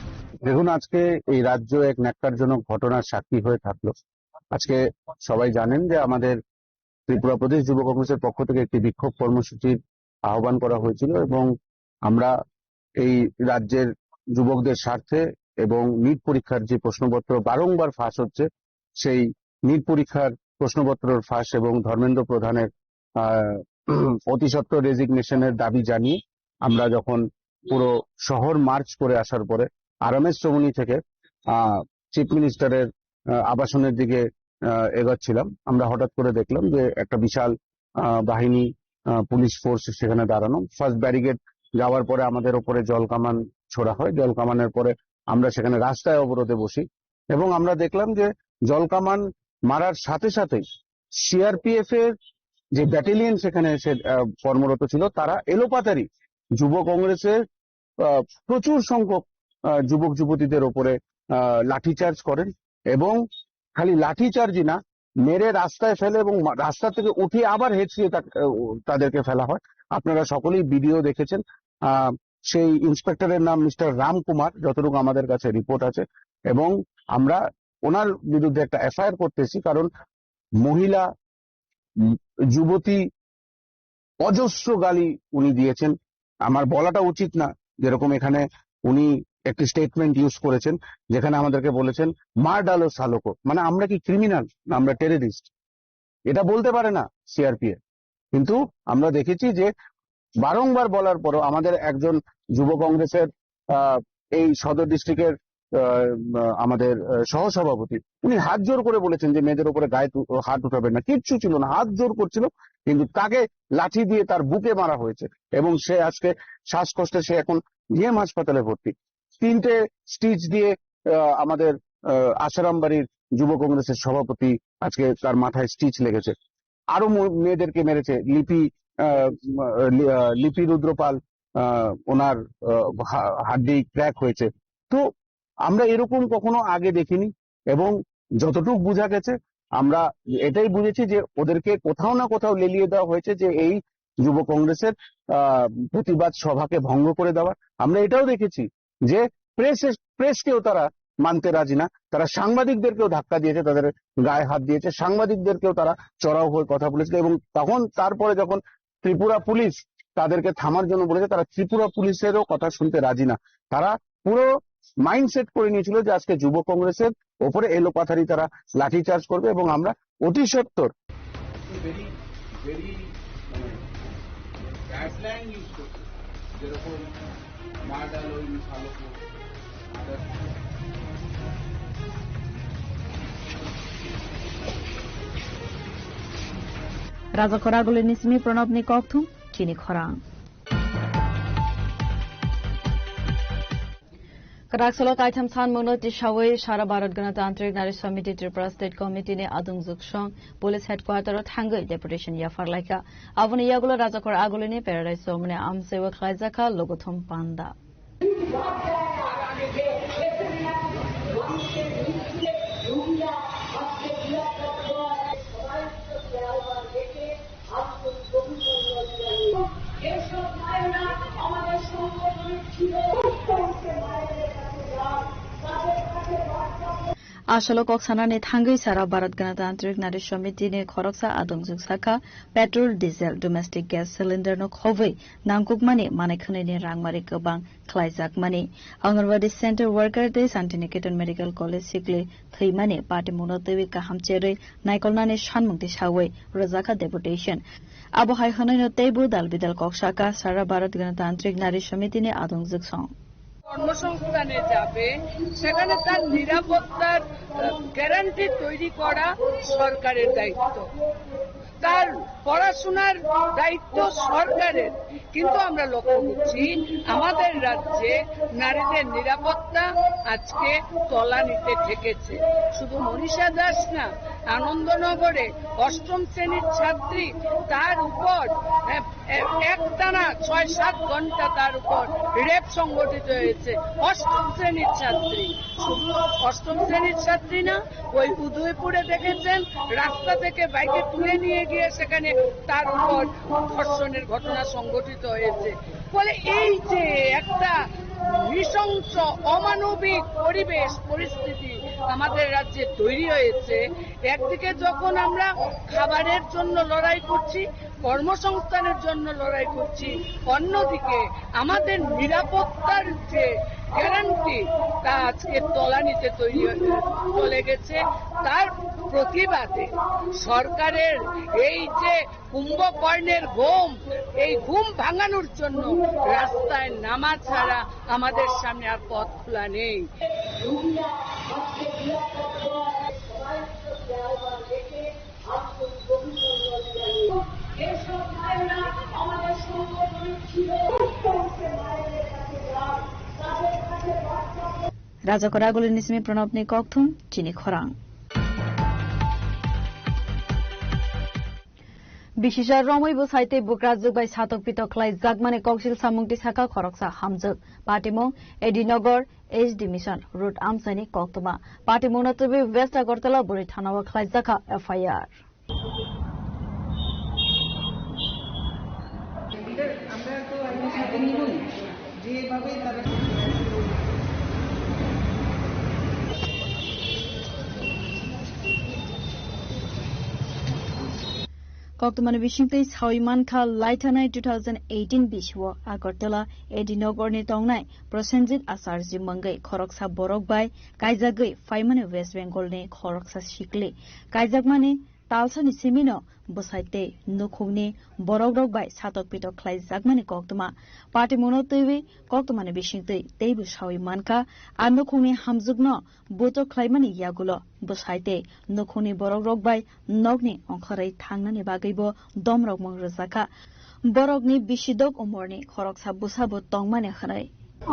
দেখুন আজকে এই রাজ্য এক ন্যাক্কারজনক ঘটনার সাক্ষী হয়ে থাকলো। আজকে সবাই জানেন যে আমাদের ত্রিপুরা প্রদেশ যুব কংগ্রেসের পক্ষ থেকে একটি বিক্ষোভ কর্মসূচির আহ্বান করা হয়েছিল এবং আমরা এই রাজ্যের যুবকদের স্বার্থে এবং নিট পরীক্ষার যে প্রশ্নপত্র বারংবার ফাঁস হচ্ছে সেই নিট পরীক্ষার প্রশ্নপত্রের ফাঁস এবং ধর্মেন্দ্র প্রধানের অতিসত্বর রেজিগনেশনের দাবি জানিয়ে আমরা যখন পুরো শহর মার্চ করে আসার পরে আরামেশ চৌমুনি থেকে চিফ মিনিস্টারের আবাসনের দিকে এগোচ্ছিলাম, আমরা হঠাৎ করে দেখলাম যে একটা বিশাল বাহিনী পুলিশ ফোর্স সেখানে দাঁড়ানো। ফার্স্ট ব্যারিকেড যাওয়ার পরে আমাদের ওপরে জল কামান ছোড়া হয়, জল কামানের পরে আমরা সেখানে রাস্তায় অবরোধে বসি এবং আমরা দেখলাম যে জল কামান মারার সাথে সাথেই সিআরপিএফ এর যে ব্যাটালিয়ন সেখানে এসে কর্মরত ছিল তারা এলোপাতারি যুব কংগ্রেসের প্রচুর সংখ্যক যুবক যুবতীদের ওপরে লাঠিচার্জ করেন এবং খালি লাঠিচার্জই না, মেরে রাস্তায় ফেলে এবং রাস্তা থেকে উঠিয়ে আবার হেঁচড়িয়ে তাদেরকে ফেলা হয়। আপনারা সকলেই ভিডিও দেখেছেন। সেই ইন্সপেক্টরের নাম মিস্টার রাম কুমার, যতটুকু আমাদের কাছে রিপোর্ট আছে, এবং আমরা ওনার বিরুদ্ধে একটা এফআইআর করতেছি কারণ মহিলা যুবতী অজস্র গালি উনি দিয়েছেন। আমার বলাটা উচিত না, যেরকম এখানে উনি একটি স্টেটমেন্ট ইউজ করেছেন যেখানে আমাদেরকে বলেছেন মার ডালো সালোকো, মানে আমরা কি ক্রিমিনাল না আমরা টেররিস্ট, এটা বলতে পারে না সিআরপিএফ। কিন্তু আমরা দেখেছি যে বারংবার বলার পরও আমাদের একজন যুব কংগ্রেসের এই সদর ডিস্ট্রিক্টের আমাদের সহসভাপতি উনি হাত জোর করে বলেছেন যে মেয়েদের উপরে গায়ে হাত উঠাবেন না, কিচ্ছু ছিল না, হাত জোর করছিল, কিন্তু তাকে লাঠি দিয়ে তার বুকে মারা হয়েছে এবং সে আজকে শ্বাসকষ্টে সে এখন জিএম হাসপাতালে ভর্তি। 3টে স্টিচ দিয়ে আমাদের আসারাম বাড়ির যুব কংগ্রেসের সভাপতি আজকে তার মাথায় স্টিচ লেগেছে। আরো মেয়েদেরকে মেরেছে। লিপি রুদ্রপাল ওনার হাড্ডি ক্র্যাক হয়েছে। তো আমরা এরকম কখনো আগে দেখিনি এবং যতটুকু বোঝা গেছে আমরা এটাই বুঝেছি যে ওদেরকে কোথাও না কোথাও লেলিয়ে দেওয়া হয়েছে যে এই যুব কংগ্রেসের প্রতিবাদ সভাকে ভঙ্গ করে দেওয়া। আমরা এটাও দেখেছি যে প্রেসকেও তারা মানতে রাজি না, তারা সাংবাদিকদেরকেও ধাক্কা দিয়েছে, তাদের গায়ে হাত দিয়েছে, সাংবাদিকদেরকেও তারা চড়াও হয়ে কথা বলেছিল এবং তারপরে যখন ত্রিপুরা পুলিশ তাদেরকে থামার জন্য বলেছে তারা ত্রিপুরা পুলিশেরও কথা শুনতে রাজি না। তারা পুরো মাইন্ডসেট করে নিয়েছিল যে আজকে যুব কংগ্রেসের ওপরে এলোপাথারি তারা লাঠিচার্জ করবে এবং আমরা অতি সত্বর Raja Koragulu Nismi Pranab ni Kokthum Chini Khorang. Karaksalo Kaitam San Mono Tishaway Shara Bharat Ganatantrik Nari Samiti Tripura State Committee ne Adung Zukshong Police Headquarter Thangai Deputation Yafar Laika Avani Yagulo Raja Koragulu ni Paradise Somne Amsewa Khlaizaka Logothum Panda. এসব মায়েরা আমাদের সংগঠনের ছিল আসলে কক্সানানি থাঙ্গই সারা ভারত গণতান্ত্রিক নারী সমিতিनि খরকসা আদংজুক সাকা petrol diesel domestic gas cylinder नो खबै नांगुकमानि मानेखनैनि रांमारि गोबां ख्लायजाकमानि अंगनवाड़ी सेंटर वर्कर दे शान्तिनिकेतन मेडिकल कलेज सिकले थैमानि पार्टी मुनतै गाहामचेरै नायकलनानि सानमुंथि सावै रजाका डेपुटेशन आबहाय हनैनो तेबु दालबिदाल कक्साका सारा भारत गणतांत्रिक नारी समितिनि आदंजुक सं কর্মসংস্থানে যাবে সেখানে তার নিরাপত্তার গ্যারান্টি তৈরি করা সরকারের দায়িত্ব তার পড়াশোনার দায়িত্ব সরকারের কিন্তু আমরা লক্ষ্য করছি আমাদের রাজ্যে নারীদের নিরাপত্তা আজকে তলানিতে ঠেকেছে শুধু মনীষা দাস না আনন্দনগরে 8ম শ্রেণীর ছাত্রী তার উপর একটানা 6-7 ঘন্টা তার উপর রেপ সংঘটিত হয়েছে 8ম শ্রেণীর ছাত্রী শুধু 8ম শ্রেণীর ছাত্রী না ওই উদয়পুরে দেখেছেন রাস্তা থেকে বাইকে তুলে নিয়ে গিয়ে সেখানে তার উপর ধর্ষণের ঘটনা সংঘটিত হয়েছে ফলে এই যে একটা নৃশংস অমানবিক পরিবেশ পরিস্থিতি আমাদের রাজ্যে তৈরি হয়েছে একদিকে যখন আমরা খাবারের জন্য লড়াই করছি কর্মসংস্থানের জন্য লড়াই করছি অন্যদিকে আমাদের নিরাপত্তার যে গ্যারান্টি তা আজকে তলানিতে তৈরি চলে গেছে তার প্রতিবাদে সরকারের এই যে কুম্ভকর্ণের ঘুম এই ঘুম ভাঙানোর জন্য রাস্তায় নামা ছাড়া আমাদের সামনে আর পথ খোলা নেই রাজাকরাগুলি নিসমি প্রণবনি ককথুম চিনি খরাং বিশিষার রমৈব সাইতে বুকরাজুক বাই সাতক পিতক লাই জাগমানে ককশিল সামুংটি সাকা খরকসা হামজুক পাটিমং এডিনগর এইচডি মিশন রুট আমসানি কক্তমা পাটিমং নতবি ওয়েস্ট আগরতলা বড়ি থানাও খাই জাকা এফআইআর আমরা তো আইনের সাথে নিবই যেভাবে তারা কক্তমানে বিশিংতৈ সাউইমানখা লাইথানাই 2018 বিশव আগরতলা এডিনগরনি তংনাই প্রসেনজিৎ আচার্য मंगै খরকসা বরক বাই কাইজাগৈ ফাইমানে ওয়েস্ট বেঙ্গলনি খরকসা শিকলে কাইজাগমানে तालसानि सिमिनो बसाइते नुखुंगनि बरक रक बाय सातक पिटक ख्लाय जागमानि कक्तमा पार्टी मनोतैवे कक्तमानि बिसिंतै तैबो सावि मानका आ नुखुंगनि हामजुगनो बोतो ख्लायमानि यागुलो बसाइते नुखुंगनि बरक रक बाय नगनि अंखरै थांनानि बागैबो दमरक मंगरजाका बरकनि बिसिदक उमरनि खरकसा बुसाबो तंमाने खनाय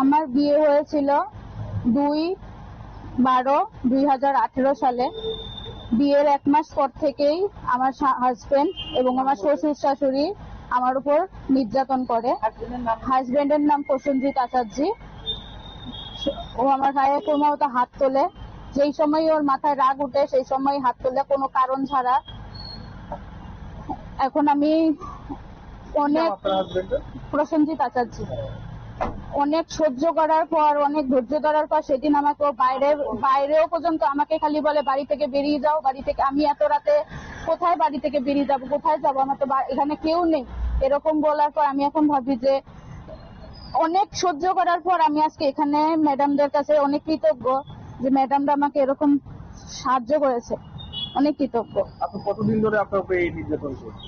আমার বিয়ে হয়েছিল 2/12/2018 সালে বিয়ের এক মাস পর থেকেই আমার হাজবেন্ড এবং আমার শ্বশুর শাশুড়ি আমার উপর নির্যাতন করে হাজবেন্ডের নাম প্রসেনজিৎ আচার্য ও আমার গায়ে ক্রমাগত হাত তোলে যেই সময় ওর মাথায় রাগ উঠে সেই সময় হাত তোলে কোনো কারণ ছাড়া এখন আমি অনেক প্রসেনজিৎ আচার্য অনেক সহ্য করার পর অনেক ধৈর্য ধরার পর সেদিন আমাকে বাইরেও পর্যন্ত আমাকে খালি বলে বাড়ি থেকে বেরিয়ে যাও বাড়ি থেকে আমি এত রাতে কোথায় বাড়ি থেকে বেরিয়ে যাব কোথায় যাব আমার তো এখানে কেউ নেই এরকম বলার পর আমি এখন ভাবি যে অনেক সহ্য করার পর আমি আজকে এখানে ম্যাডামদের কাছে অনেক কৃতজ্ঞ যে ম্যাডামরা আমাকে এরকম সাহায্য করেছে অনেক কৃতজ্ঞ। আপনি কতদিন ধরে আপনার উপরে এই নির্যাতন চলছে?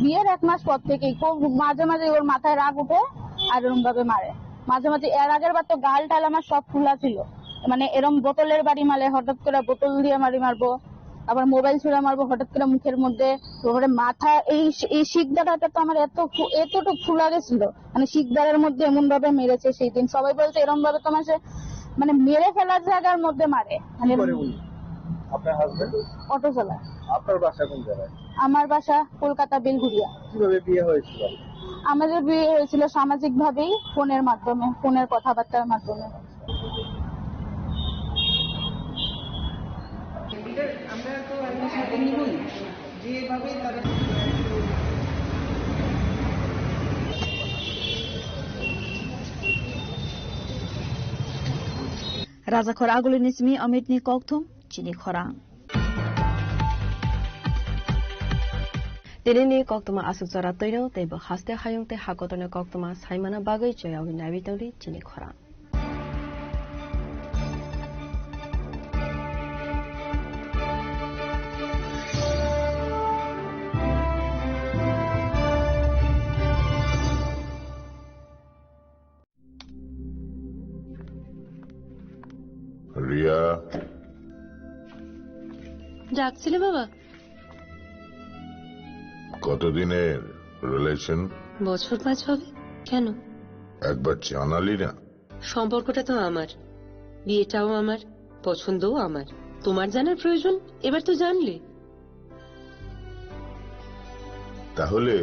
বিয়ের এক মাস পর থেকেই মাঝে মাঝে ওর মাথায় রাগ উঠে আর এরকম ভাবে মারে মাঝে মাঝে এর আগের বার তো গাল টাল আমার সব খোলা ছিল মানে এরকম বোতলের বাড়ি মারে হঠাৎ করে বোতল দিয়ে মারবো আবার মোবাইল ছুঁড়ে মারবো হঠাৎ করে মুখের মধ্যে তারপরে মাথা এই শিকদারটা তো আমার এতটুকু ফুলা গেছিল মানে শিকদারের মধ্যে এমন ভাবে মেরেছে সেই দিন সবাই বলছে এরকম ভাবে তোমার মানে মেরে ফেলার জায়গার মধ্যে মারে মানে আপনার হাজবেন্ড অটো চালায়। আপনার বাসা কোন জায়গায়? আমার বাসা কলকাতা বেলঘুরিয়া। কিভাবে বিয়ে হয়েছিল? আমাদের বিয়ে হয়েছিল সামাজিক ভাবেই ফোনের মাধ্যমে ফোনের কথাবার্তার মাধ্যমে। আমরা তো আইনের সাথে নিবই যেভাবে তারা राजाखर आगुली निस्मी अमितनी कक्थुम চিনি খরাং দিনैनि कक्तमा आसुक जरा तैनो तैबो हास्ते हायुंते हागतने कक्तमा साइमाना बागै जयावि नाबितंरि चिनि खरा রিয়া ডাকছিলে বাবা কতদিনের রিলেশন? বছর 5 হবে। কেন? একবার জানালি না? সম্পর্কটা তো আমার, বিয়েটাও আমার, পছন্দও আমার। তোমার জানার প্রয়োজন? এবার তো জানলে। তাহলে